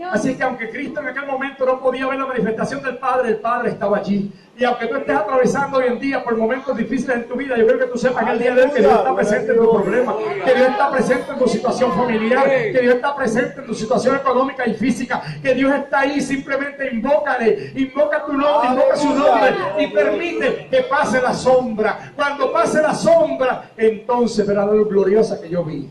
Así que aunque Cristo en aquel momento no podía ver la manifestación del Padre, el Padre estaba allí. Y aunque tú estés atravesando hoy en día por momentos difíciles en tu vida, yo creo que tú sepas en el día de hoy que Dios está presente en tu problema, que Dios está presente en tu situación familiar, que Dios está presente en tu situación económica y física, que Dios está ahí. Simplemente invócale, invoca tu nombre, invoca su nombre y permite que pase la sombra. Cuando pase la sombra, entonces verás la luz gloriosa que yo vi.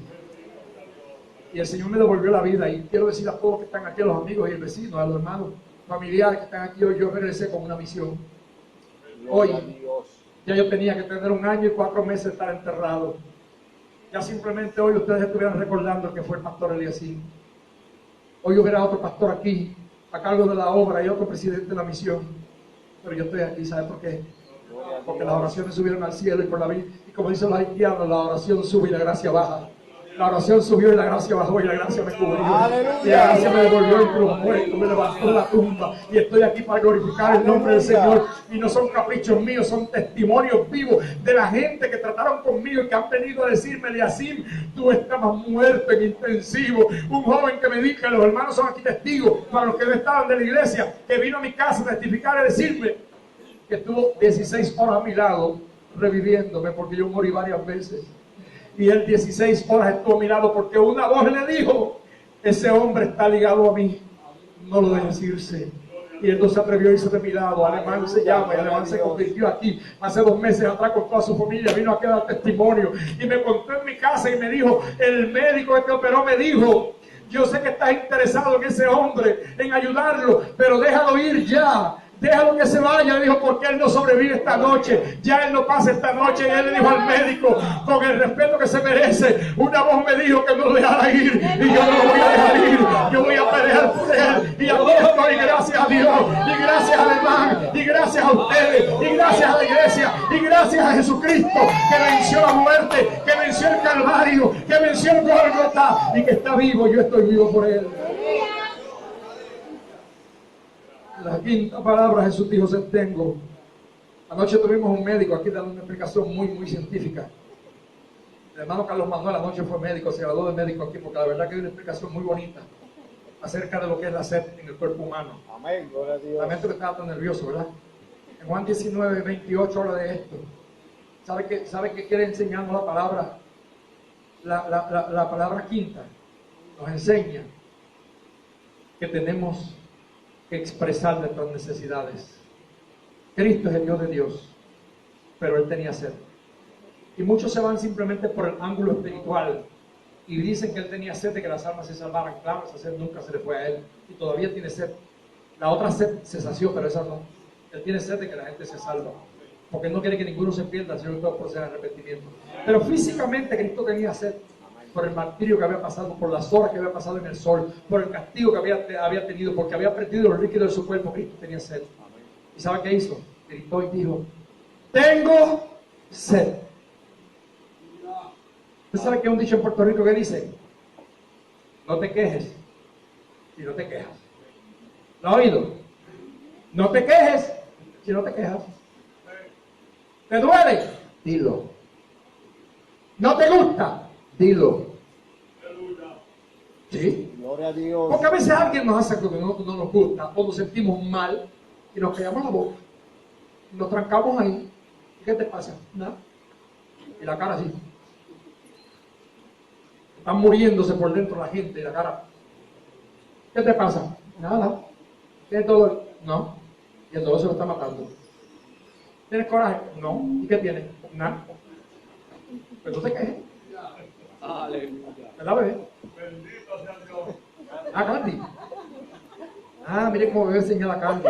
Y el Señor me devolvió la vida. Y quiero decir a todos que están aquí, a los amigos y el vecino, a los hermanos familiares que están aquí hoy, yo regresé con una misión. Hoy, ya yo tenía que tener 1 año y 4 meses de estar enterrado. Ya simplemente hoy ustedes estuvieran recordando que fue el pastor Eliasín. Hoy hubiera otro pastor aquí, a cargo de la obra, y otro presidente de la misión. Pero yo estoy aquí, ¿sabe por qué? Porque las oraciones subieron al cielo y por la vida. Y como dicen los haitianos, la oración sube y la gracia baja. La oración subió y la gracia bajó y la gracia me cubrió. Aleluya. Y la gracia me devolvió entre los muertos, me levantó de la tumba. Y estoy aquí para glorificar el nombre del Señor. Y no son caprichos míos, son testimonios vivos de la gente que trataron conmigo y que han venido a decirme: Eliasim, tú estabas muerto en intensivo. Un joven que me dijo, que los hermanos son aquí testigos, para los que no estaban de la iglesia, que vino a mi casa a testificar y decirme que estuvo 16 horas a mi lado reviviéndome, porque yo morí varias veces. Y él 16 horas estuvo a mi lado porque una voz le dijo: ese hombre está ligado a mí, no lo dejes irse. Y él no se atrevió a irse de mi lado. Alemán se llama, y Alemán se convirtió aquí hace 2 meses atrás con toda su familia, vino aquí a dar testimonio y me contó en mi casa y me dijo: el médico que te operó me dijo: yo sé que estás interesado en ese hombre, en ayudarlo, pero déjalo ir ya. Déjalo que se vaya, le dijo, porque él no sobrevive esta noche. Ya él no pasa esta noche. Y él le dijo al médico, con el respeto que se merece: una voz me dijo que no lo dejara ir, y yo no lo voy a dejar ir. Yo voy a pelear por él. Y aquí estoy, gracias a Dios, y gracias a Alemán, y gracias a ustedes, y gracias a la iglesia, y gracias a Jesucristo, que venció la muerte, que venció el Calvario, que venció el Gólgota, y que está vivo. Yo estoy vivo por él. La quinta palabra, Jesús dijo: tengo. Anoche tuvimos un médico aquí dando una explicación muy científica. El hermano Carlos Manuel anoche fue médico, se graduó de médico aquí, porque la verdad que hay una explicación muy bonita acerca de lo que es la sed en el cuerpo humano. Amén, gloria a Dios. Lamento que estaba tan nervioso, ¿verdad? En Juan 19, 28 habla de esto. ¿Sabe qué quiere enseñarnos la palabra? La palabra quinta nos enseña que tenemos que expresar nuestras necesidades. Cristo es el Dios de Dios, pero Él tenía sed. Y muchos se van simplemente por el ángulo espiritual y dicen que Él tenía sed de que las almas se salvaran. Claro, esa sed nunca se le fue a Él y todavía tiene sed. La otra sed se sació, pero esa no. Él tiene sed de que la gente se salva, porque Él no quiere que ninguno se pierda, sino que todos procedan al arrepentimiento. Pero físicamente Cristo tenía sed por el martirio que había pasado, por las horas que había pasado en el sol, por el castigo que había tenido, porque había perdido los líquidos de su cuerpo. Cristo tenía sed. ¿Y sabe qué hizo? Gritó y dijo: tengo sed. ¿Usted sabe que hay un dicho en Puerto Rico que dice: no te quejes si no te quejas? ¿Lo ha oído? No te quejes si no te quejas. ¿Te duele? Dilo. ¿No te gusta? Dilo. ¿Sí? Gloria a Dios. Porque a veces alguien nos hace algo que no nos gusta, o nos sentimos mal y nos callamos la boca, y nos trancamos ahí. ¿Qué te pasa? Nada. Y la cara así. Están muriéndose por dentro la gente y la cara. ¿Qué te pasa? Nada. ¿Tienes dolor? No. Y el dolor se lo está matando. ¿Tienes coraje? No. ¿Y qué tienes? Nada. Pues no te quejes. ¿Verdad, bebé? Bendito sea Dios. Ah, Candy. Ah, mire cómo bebé señala a Candy.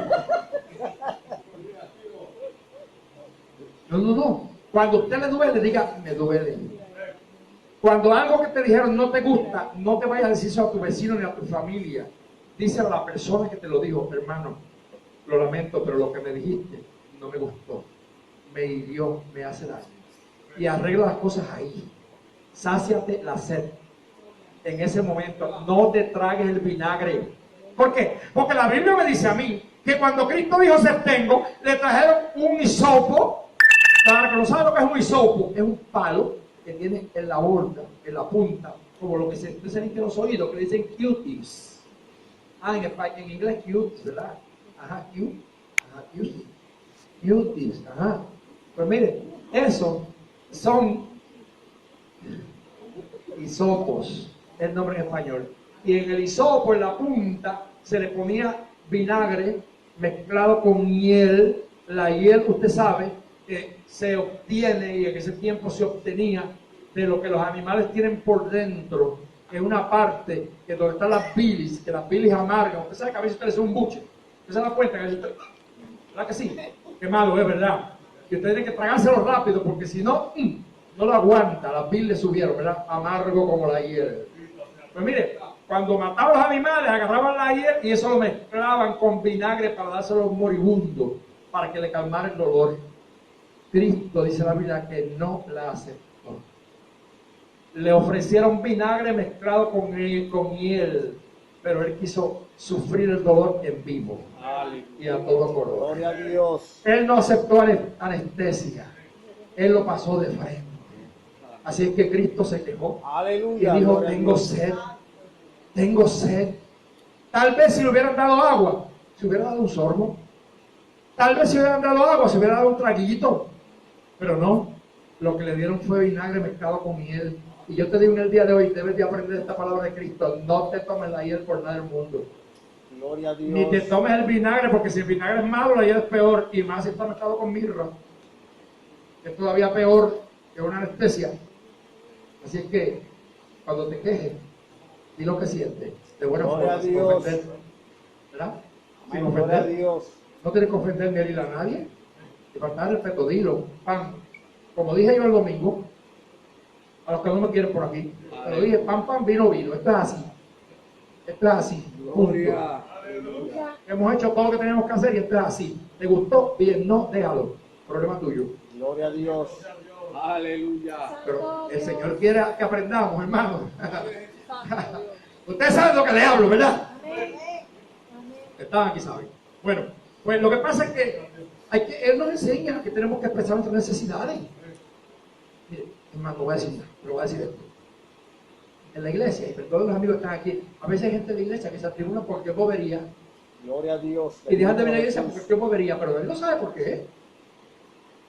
No. Cuando a usted le duele, diga: me duele. Cuando algo que te dijeron no te gusta, no te vayas a decir eso a tu vecino ni a tu familia. Díselo a la persona que te lo dijo: hermano, lo lamento, pero lo que me dijiste no me gustó. Me hirió, me hace daño. Y arregla las cosas ahí. Sáciate la sed. En ese momento, no te tragues el vinagre. ¿Por qué? Porque la Biblia me dice a mí que cuando Cristo dijo: sed tengo, le trajeron un hisopo. Para que no sabe lo que es un hisopo, es un palo que tiene en la borda, en la punta, como lo que se dicen en los oídos, que le dicen Q-tips. En inglés Q-tips, ¿verdad? Ajá, Q-tips. Q-tips, ajá. Pues mire, eso son hisopos, es el nombre en español. Y en el hisopo, en la punta, se le ponía vinagre mezclado con miel. La hiel, usted sabe, que se obtiene, y en ese tiempo se obtenía de lo que los animales tienen por dentro, en una parte que donde están las bilis, que las bilis amargan. Usted sabe que a veces usted le hace un buche, usted se da cuenta que usted, ¿verdad que sí? Qué malo es, ¿verdad? Y usted tiene que tragárselo rápido, porque si no, no lo aguanta. Las bilis le subieron, ¿verdad? Amargo como la hiel. Pues mire, cuando mataban los animales, agarraban la hiel y eso lo mezclaban con vinagre para dárselo a los moribundos, para que le calmara el dolor. Cristo, dice la Biblia, que no la aceptó. Le ofrecieron vinagre mezclado con miel, pero él quiso sufrir el dolor en vivo y a todo color. Gloria a Dios. Él no aceptó anestesia, él lo pasó de frente. Así es que Cristo se quejó y Aleluya. dijo: Gloria a tengo Dios. sed, tengo sed. Tal vez si le hubieran dado agua, se hubiera dado un sorbo. Tal vez si hubieran dado agua, se hubiera dado un traguito. Pero no, lo que le dieron fue vinagre mezclado con miel. Y yo te digo en el día de hoy, debes de aprender esta palabra de Cristo: no te tomes la hiel por nada del mundo. Gloria a Dios. Ni te tomes el vinagre, porque si el vinagre es malo, la hiel es peor. Y más si está mezclado con mirra, es todavía peor que una anestesia. Así es que, cuando te quejes, di lo que sientes, de buena Gloria forma, a sin Dios. ofender. ¿Verdad? Sin Gloria a ofender. Dios. No tienes que ofender ni herir a nadie. Y faltar respeto, dilo. Pan. Como dije yo el domingo, a los que no me quieren por aquí, pero dije: pan, pan, vino, vino. Esto es así. Esto es así. Punto. Hemos hecho todo lo que teníamos que hacer y esto es así. ¿Te gustó? Bien, no, déjalo. Problema tuyo. Gloria a Dios. Aleluya. Pero el Señor quiere que aprendamos, hermano. Ustedes saben lo que le hablo, ¿verdad? Estaban aquí, saben. Bueno, pues lo que pasa es que Él nos enseña que tenemos que expresar nuestras necesidades. Mire, hermano, no voy a decir nada, pero voy a decir esto. En la iglesia, y todos los amigos que están aquí, a veces hay gente de la iglesia que se atribula porque es bobería, Gloria a Dios. y dejan de venir a la iglesia porque es bobería, pero Él no sabe por qué.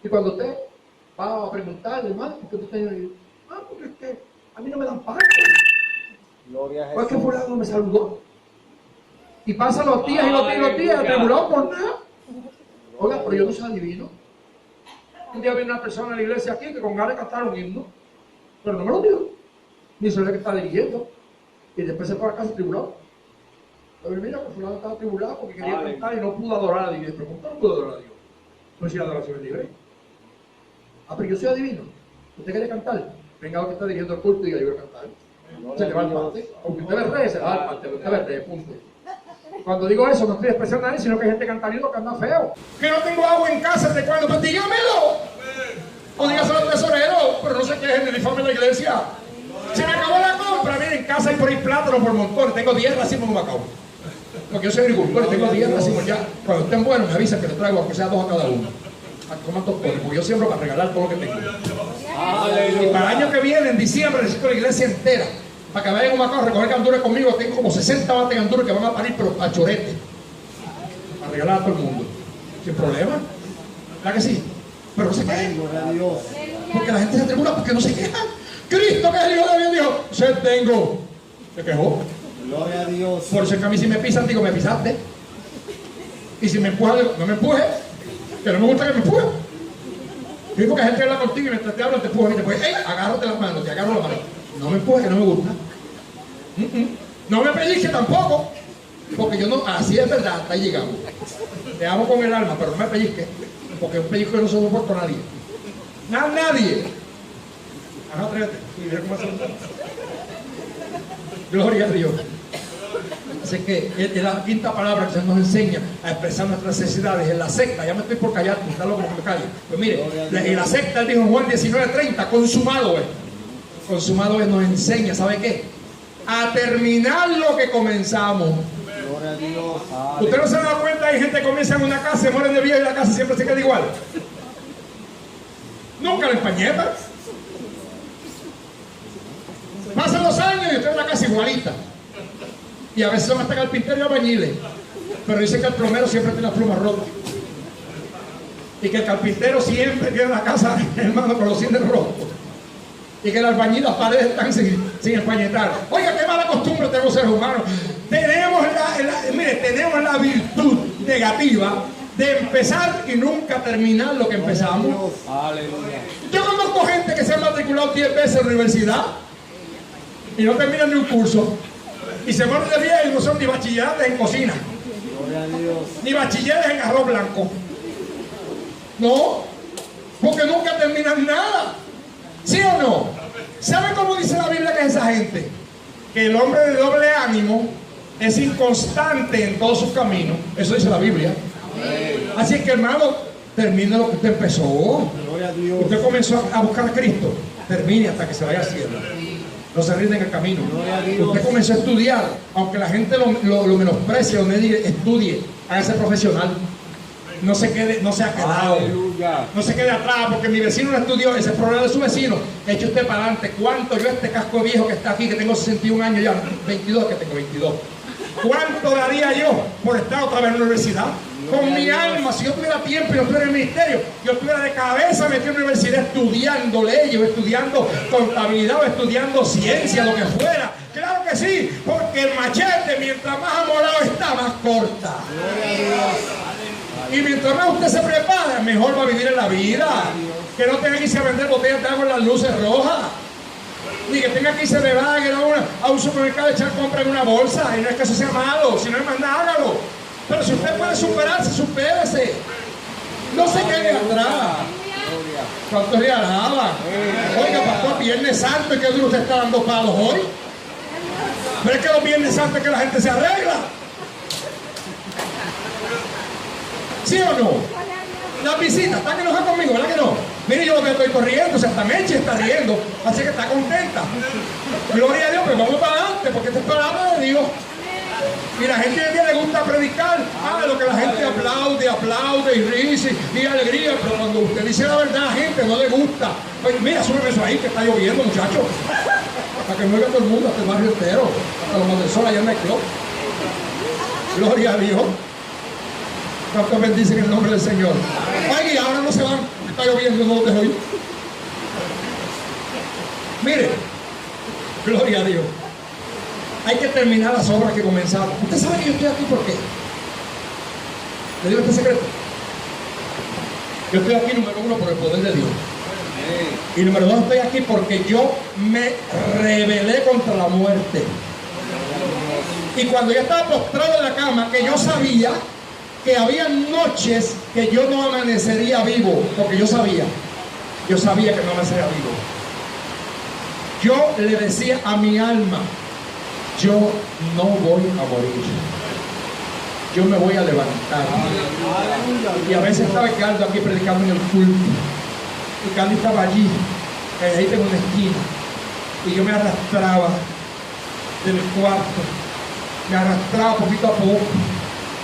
Y cuando usted va a preguntarle: hermano, ¿por qué usted está en la iglesia? Porque es que a mí no me dan parte. Gloria a O es que Jesús. fulano no me saludó. Y pasan los días y los días y los días, atribulados por nada. Oiga, pero yo no soy adivino. Un día viene una persona a la iglesia aquí que con ganas de cantar un himno, pero no me lo dijo. Ni se ve que está dirigiendo. Y después se fue a la casa atribulado. Pero mira, que fulano estaba atribulado porque quería cantar y no pudo adorar a Dios. Pero ¿cómo no pudo adorar a Dios? Pues si la adoración es libre. Pero yo soy adivino. ¿Usted quiere cantar? Venga a lo que está dirigiendo el culto y diga: yo voy a cantar. Se le va el parte. Aunque usted berree, se le va el parte. Usted berree, punto. Cuando digo eso, no estoy expresando a nadie, sino que hay gente cantando que anda feo. Que no tengo agua en casa, ¿de cuándo? Pues dígamelo. O dígaselo al tesorero, pero no se quejen de difame la iglesia. Se me acabó la compra. Miren, en casa hay por ahí plátano por montón. Tengo 10 racimos en Macao. Porque yo soy agricultor y tengo 10 racimos ya. Cuando estén buenos, me avisan que les traigo, aunque sea 2 a cada uno. A que coman 2 cosas, porque yo siembro para regalar todo lo que tengo. Y para el año que viene, en diciembre, necesito la iglesia entera. Para que vayan a Macao a recoger gandules conmigo. Tengo como 60 bates de gandules que van a parir, pero a chorete. Para regalar a todo el mundo. Sin problema. ¿Verdad que sí? Pero no se quejan. Gloria a Dios. Porque la gente se atribula porque no se quejan. Cristo, que es el Hijo de Dios, dijo: sed tengo. Se quejó. Gloria a Dios. Por eso es que a mí si me pisan, digo: me pisaste. Y si me empujan, digo: no me empujes. Que no me gusta que me empujen. Y porque hay gente que habla contigo y mientras te hablan te empujan y te ponen: ¡ey! Agárrate las manos, te agarro las manos. No me empujes, que no me gusta. No me pellizque tampoco. Porque yo no, así es verdad, hasta ahí llegamos. Te amo con el alma, pero no me pellizque. Porque un pellizco yo no se lo soporto a nadie. Nadie. Ajá, atrévete. Mira cómo hace. Gloria a Dios. Así que es la quinta palabra que se nos enseña a expresar nuestras necesidades. En la secta, ya me estoy por callar, está loco que me calle. Pues mire, en la secta él dijo en Juan 19:30, consumado es. Consumado es, nos enseña, ¿sabe qué? A terminar lo que comenzamos. Gloria a Dios. ¿Usted no se da cuenta? Hay gente que comienza en una casa, se muere de viejo y la casa siempre se queda igual. Nunca la empañeta. Pasan los años y usted en la casa igualita. Y a veces son hasta carpinteros y albañiles. Pero dicen que el plomero siempre tiene las plumas rotas. Y que el carpintero siempre tiene la casa, hermano, con los cierres rotos. Y que el albañil, las paredes están sin empañetar. Oiga, qué mala costumbre tenemos seres humanos. Tenemos la virtud negativa de empezar y nunca terminar lo que empezamos. Aleluya. Yo conozco gente que se ha matriculado 10 veces en la universidad y no terminan ni un curso. Y se mueren de viejo y no son ni bachilleres en cocina, Gloria a Dios. ni bachilleres en arroz blanco. No, porque nunca terminan nada. ¿Sí o no? ¿Saben cómo dice la Biblia que es esa gente? Que el hombre de doble ánimo es inconstante en todos sus caminos. Eso dice la Biblia. Así es que, hermano, termine lo que usted empezó. Gloria a Dios. Usted comenzó a buscar a Cristo. Termine hasta que se vaya al cielo. No se rinde en el camino. Gloria a Dios. Usted comenzó a estudiar, aunque la gente lo menosprecie, donde diga estudie, hágase profesional. No se quede, no se ha quedado. Aleluya. No se quede atrás, porque mi vecino no estudió, ese es el problema de su vecino. Eche usted para adelante. ¿Cuánto yo este casco viejo que está aquí, que tengo 61 años ya, 22, que tengo 22? ¿Cuánto daría yo por estar otra vez en la universidad? Con mi alma, si yo tuviera tiempo y yo estuviera en el ministerio, yo estuviera de cabeza metido en la universidad estudiando leyes, o estudiando contabilidad, o estudiando ciencia, lo que fuera. Claro que sí, porque el machete, mientras más amolado está, más corta. Y mientras más usted se prepara, mejor va a vivir en la vida. Que no tenga que irse a vender botellas de agua en las luces rojas. Ni que tenga que irse de bagger a un supermercado a echar compra en una bolsa. Y no es que eso sea malo, si no es más nada, hágalo. Pero si usted puede superarse, supérese. No se quede atrás. ¿Cuántos le alaban? Oiga, pastor, Viernes Santo, ¿y qué duro usted está dando palos hoy? Pero es que los Viernes Santos es que la gente se arregla. ¿Sí o no? Las visitas, ¿están enojadas conmigo? ¿Verdad que no? Mire, yo lo que estoy corriendo, o sea, hasta Meche está riendo, así que está contenta. Gloria a Dios, pero vamos para adelante, porque esta es palabra de Dios. Y la gente hoy día le gusta predicar, lo que la gente aplaude y risa y alegría, pero cuando usted dice la verdad, a la gente no le gusta. Oye, mira, súbeme eso ahí que está lloviendo, muchachos. Para que mueva todo el mundo, hasta el barrio entero, hasta los del sol allá en el club. Gloria a Dios. ¿Cuántos bendicen el nombre del Señor? Ay, ahora no se van, está lloviendo, no los dejo ir. Mire, gloria a Dios. Hay que terminar las obras que comenzaron. ¿Usted sabe que yo estoy aquí por qué? ¿Le digo este secreto? Yo estoy aquí, número uno, por el poder de Dios. Y número dos, estoy aquí porque yo me rebelé contra la muerte. Y cuando yo estaba postrado en la cama, que yo sabía que había noches que yo no amanecería vivo, porque yo sabía que no amanecería vivo. Yo le decía a mi alma, yo no voy a morir, yo me voy a levantar. Y a veces estaba Carlos aquí predicando en el culto, y Carlos estaba allí, ahí tengo una esquina, y yo me arrastraba del cuarto, me arrastraba poquito a poco,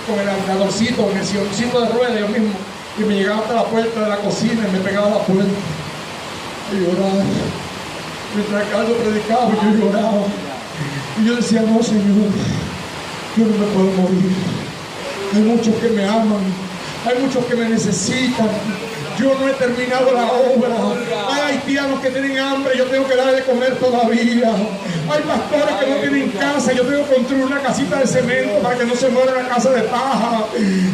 con el andadorcito, con el silloncito de ruedas yo mismo, y me llegaba hasta la puerta de la cocina y me pegaba a la puerta y lloraba. Mientras Carlos predicaba, yo lloraba. Y yo decía, no, Señor, yo no me puedo morir. Hay muchos que me aman, hay muchos que me necesitan. Yo no he terminado la obra. Hay haitianos que tienen hambre, yo tengo que darle de comer todavía. Hay pastores que no tienen casa, yo tengo que construir una casita de cemento para que no se muera la casa de paja.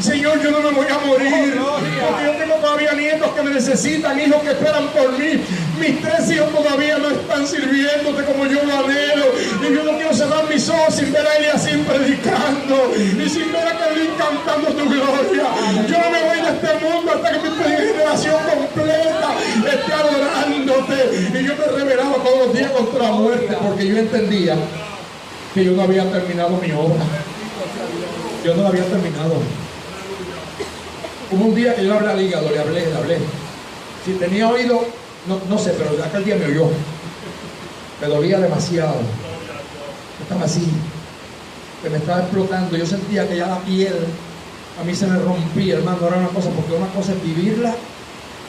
Señor, yo no me voy a morir, porque yo tengo todavía nietos que me necesitan, hijos que esperan por mí. Mis 3 hijos todavía no están sirviéndote como yo lo anhelo. Y yo no quiero cerrar mis ojos sin ver a Eliasín predicando y sin ver a Carlín cantando tu gloria. Yo no me voy de este mundo hasta que mi generación completa esté adorándote. Y yo me rebelaba todos los días contra la muerte, porque yo entendía que yo no había terminado mi obra. Yo no la había terminado. Hubo un día que yo le hablé al hígado, le hablé. Si tenía oído, no sé, pero aquel día me oyó. Me dolía demasiado. Estaba así, que me estaba explotando. Yo sentía que ya la piel a mí se me rompía, hermano. Era una cosa, porque una cosa es vivirla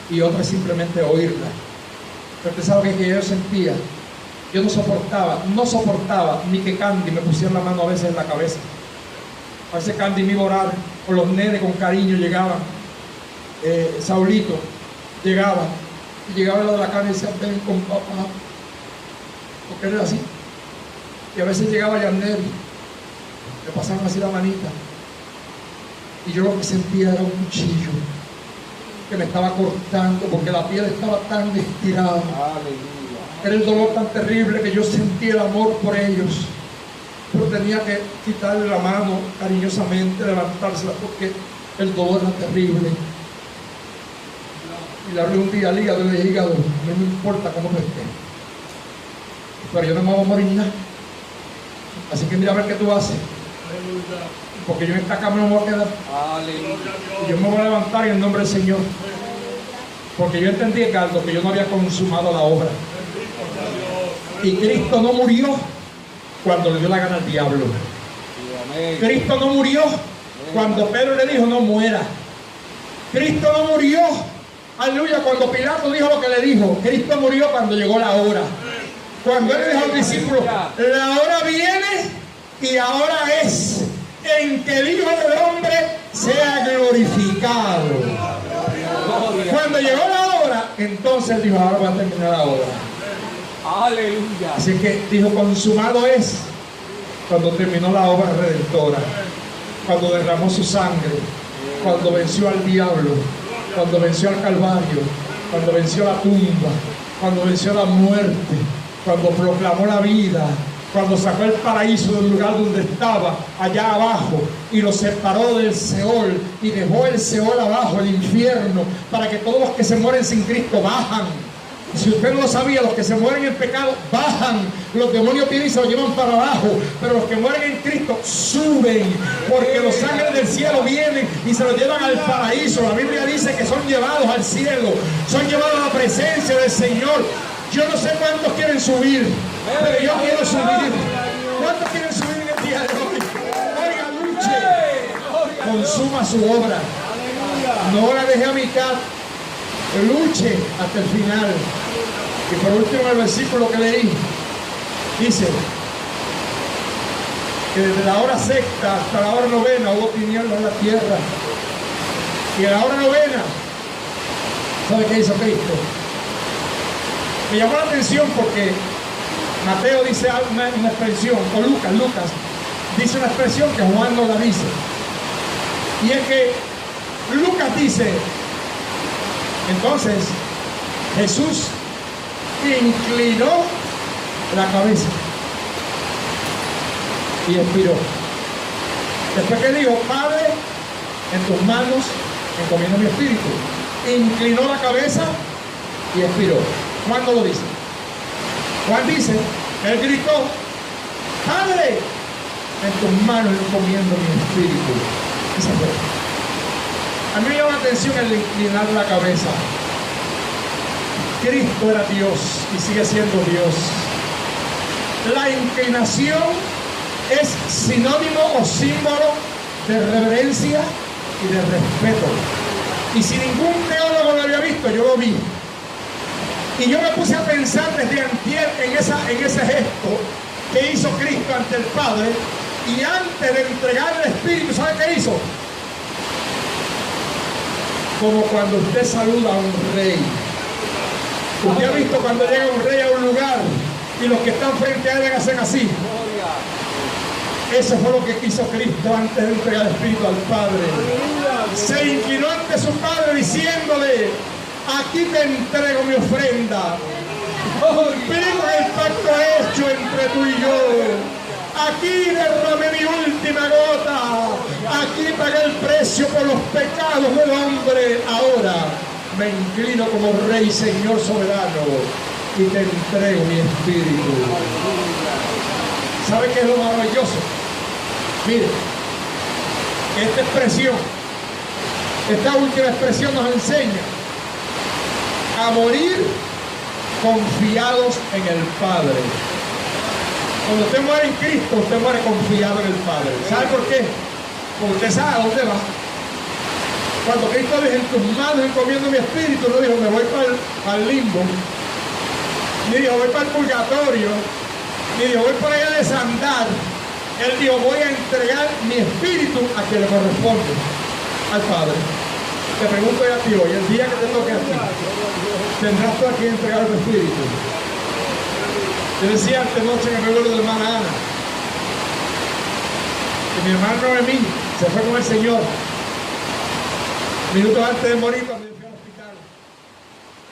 y otra es simplemente oírla. Pero usted sabe que yo sentía, yo no soportaba ni que Candy me pusiera la mano a veces en la cabeza. A veces Candy me iba a orar, o los nenes con cariño llegaban. Saulito llegaba, y llegaba al lado de la cama y decía, ven con papá, porque era así. Y a veces llegaba Yandel, le pasaban así la manita, y yo lo que sentía era un cuchillo que me estaba cortando, porque la piel estaba tan estirada. Era el dolor tan terrible que yo sentía el amor por ellos, pero tenía que quitarle la mano cariñosamente, levantársela, porque el dolor era terrible. Y le hablé un día al hígado y le dije, hígado, no me importa cómo tú estés, pero yo no me voy a morir nada. Así que mira a ver qué tú haces, porque yo en esta cama no me voy a quedar. Y yo me voy a levantar en el nombre del Señor, porque yo entendí, Carlos, que yo no había consumado la obra. Y Cristo no murió cuando le dio la gana al diablo. Amén. Cristo no murió cuando Pedro le dijo no muera. Cristo no murió, aleluya, cuando Pilato dijo lo que le dijo. Cristo murió cuando llegó la hora. Cuando él le dijo a los discípulos, la hora viene y ahora es en que el Hijo del Hombre sea glorificado. Cuando llegó la hora, entonces él dijo, ahora va a terminar la hora. Aleluya. Así que dijo, consumado es, cuando terminó la obra redentora, cuando derramó su sangre, cuando venció al diablo, cuando venció al Calvario, cuando venció la tumba, cuando venció la muerte, cuando proclamó la vida, cuando sacó el paraíso del lugar donde estaba, allá abajo, y lo separó del Seol, y dejó el Seol abajo, el infierno, para que todos los que se mueren sin Cristo bajan. Si usted no lo sabía, los que se mueren en pecado bajan, los demonios vienen y se lo llevan para abajo, pero los que mueren en Cristo suben, porque los ángeles del cielo vienen y se los llevan al paraíso. La Biblia dice que son llevados al cielo, son llevados a la presencia del Señor. Yo no sé cuántos quieren subir, pero yo quiero subir. ¿Cuántos quieren subir en el día de hoy? Oiga, luche, consuma su obra, no la deje a mitad, luche hasta el final. Y por último, el versículo que leí dice que desde la hora sexta hasta la hora novena hubo tinieblas en la tierra, y en la hora novena, ¿sabe qué hizo Cristo? Me llamó la atención porque Mateo dice una expresión, o Lucas dice una expresión que Juan no la dice, y es que Lucas dice, entonces Jesús inclinó la cabeza y expiró. Después que dijo, Padre, en tus manos encomiendo mi espíritu, inclinó la cabeza y expiró. Juan no lo dice. Juan dice, él gritó, Padre, en tus manos encomiendo mi espíritu. Esa fue. A mí me llama la atención el inclinar la cabeza. Cristo era Dios y sigue siendo Dios. La inclinación es sinónimo o símbolo de reverencia y de respeto. Y si ningún teólogo lo había visto, yo lo vi. Y yo me puse a pensar desde antier en ese gesto que hizo Cristo ante el Padre, y antes de entregar el Espíritu, ¿sabe qué hizo? Como cuando usted saluda a un rey. Usted ha visto cuando llega un rey a un lugar y los que están frente a él hacen así. Eso fue lo que hizo Cristo antes de entregar el Espíritu al Padre. Se inclinó ante su Padre diciéndole, aquí te entrego mi ofrenda. Cumplido el pacto hecho entre tú y yo. Aquí derramé mi última gota. Aquí pagué el precio por los pecados del hombre. Ahora me inclino como Rey, Señor soberano, y te entrego mi espíritu. ¿Sabe qué es lo maravilloso? Mire, esta expresión, esta última expresión nos enseña a morir confiados en el Padre. Cuando usted muere en Cristo, usted muere confiado en el Padre. ¿Sabe por qué? Porque usted sabe a dónde va. Cuando Cristo dijo, en tus manos encomiendo mi espíritu, no dijo, me voy para el limbo, ni dijo, voy para el purgatorio, ni dijo, voy para allá a desandar. Él dijo, voy a entregar mi espíritu a quien le corresponde, al Padre. Te pregunto a ti hoy, el día que te toque a ti, ¿tendrás tú aquí entregar tu espíritu? Yo decía antenoche en el revuelo de la hermana Ana, que mi hermano Noemí se fue con el Señor. Minutos antes de morir, cuando yo fui al hospital,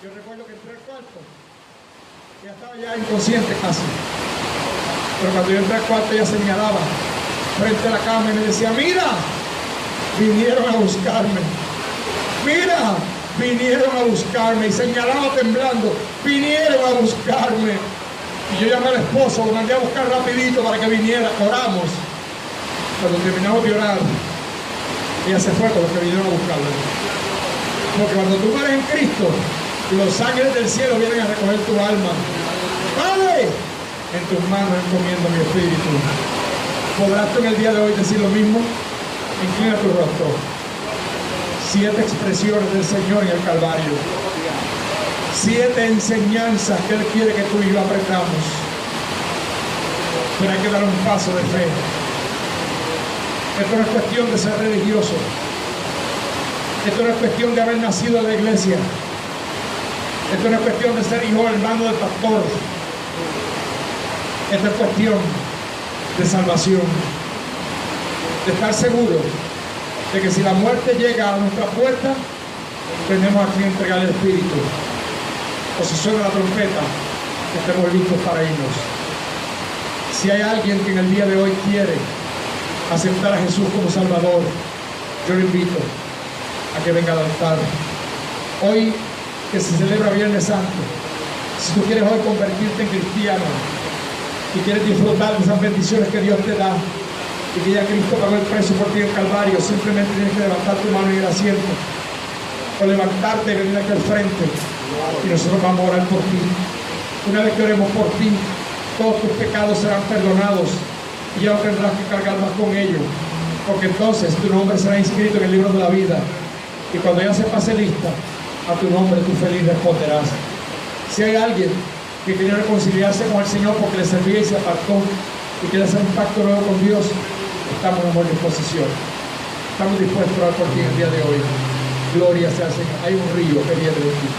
yo recuerdo que entré al cuarto, ya estaba ya inconsciente casi, pero cuando yo entré al cuarto ella señalaba frente a la cama y me decía, mira, vinieron a buscarme, mira, vinieron a buscarme, y señalaba temblando, vinieron a buscarme. Y yo llamé al esposo, lo mandé a buscar rapidito para que viniera, oramos. Cuando terminamos de orar, ella se fue con los que vinieron a buscarla. Porque cuando tú mueres en Cristo, los ángeles del cielo vienen a recoger tu alma. Padre, En tus manos encomiendo mi espíritu. ¿Podrás tú en el día de hoy decir lo mismo? Inclina tu rostro. 7 expresiones del Señor en el Calvario. 7 enseñanzas que Él quiere que tú y yo aprendamos. Pero hay que dar un paso de fe. Esto no es cuestión de ser religioso. Esto no es cuestión de haber nacido en la iglesia. Esto no es cuestión de ser hijo o hermano del pastor. Esto es cuestión de salvación. De estar seguro de que si la muerte llega a nuestra puerta, tenemos a quien entregar el Espíritu. O si suena la trompeta, estemos listos para irnos. Si hay alguien que en el día de hoy quiere aceptar a Jesús como Salvador, yo lo invito a que venga al altar. Hoy que se celebra Viernes Santo, si tú quieres hoy convertirte en cristiano y quieres disfrutar de esas bendiciones que Dios te da y que ya Cristo pagó el precio por ti en el Calvario, simplemente tienes que levantar tu mano en el asiento o levantarte y venir aquí al frente y nosotros vamos a orar por ti. Una vez que oremos por ti, todos tus pecados serán perdonados y ya no tendrás que cargar más con ellos, porque entonces tu nombre será inscrito en el libro de la vida y cuando ya se pase lista, a tu nombre tú feliz responderás. Si hay alguien que quiere reconciliarse con el Señor porque le servía y se apartó y quiere hacer un pacto nuevo con Dios, estamos en buena disposición. Estamos dispuestos a orar por ti el día de hoy. Gloria sea al Señor. Hay un río que viene de ti.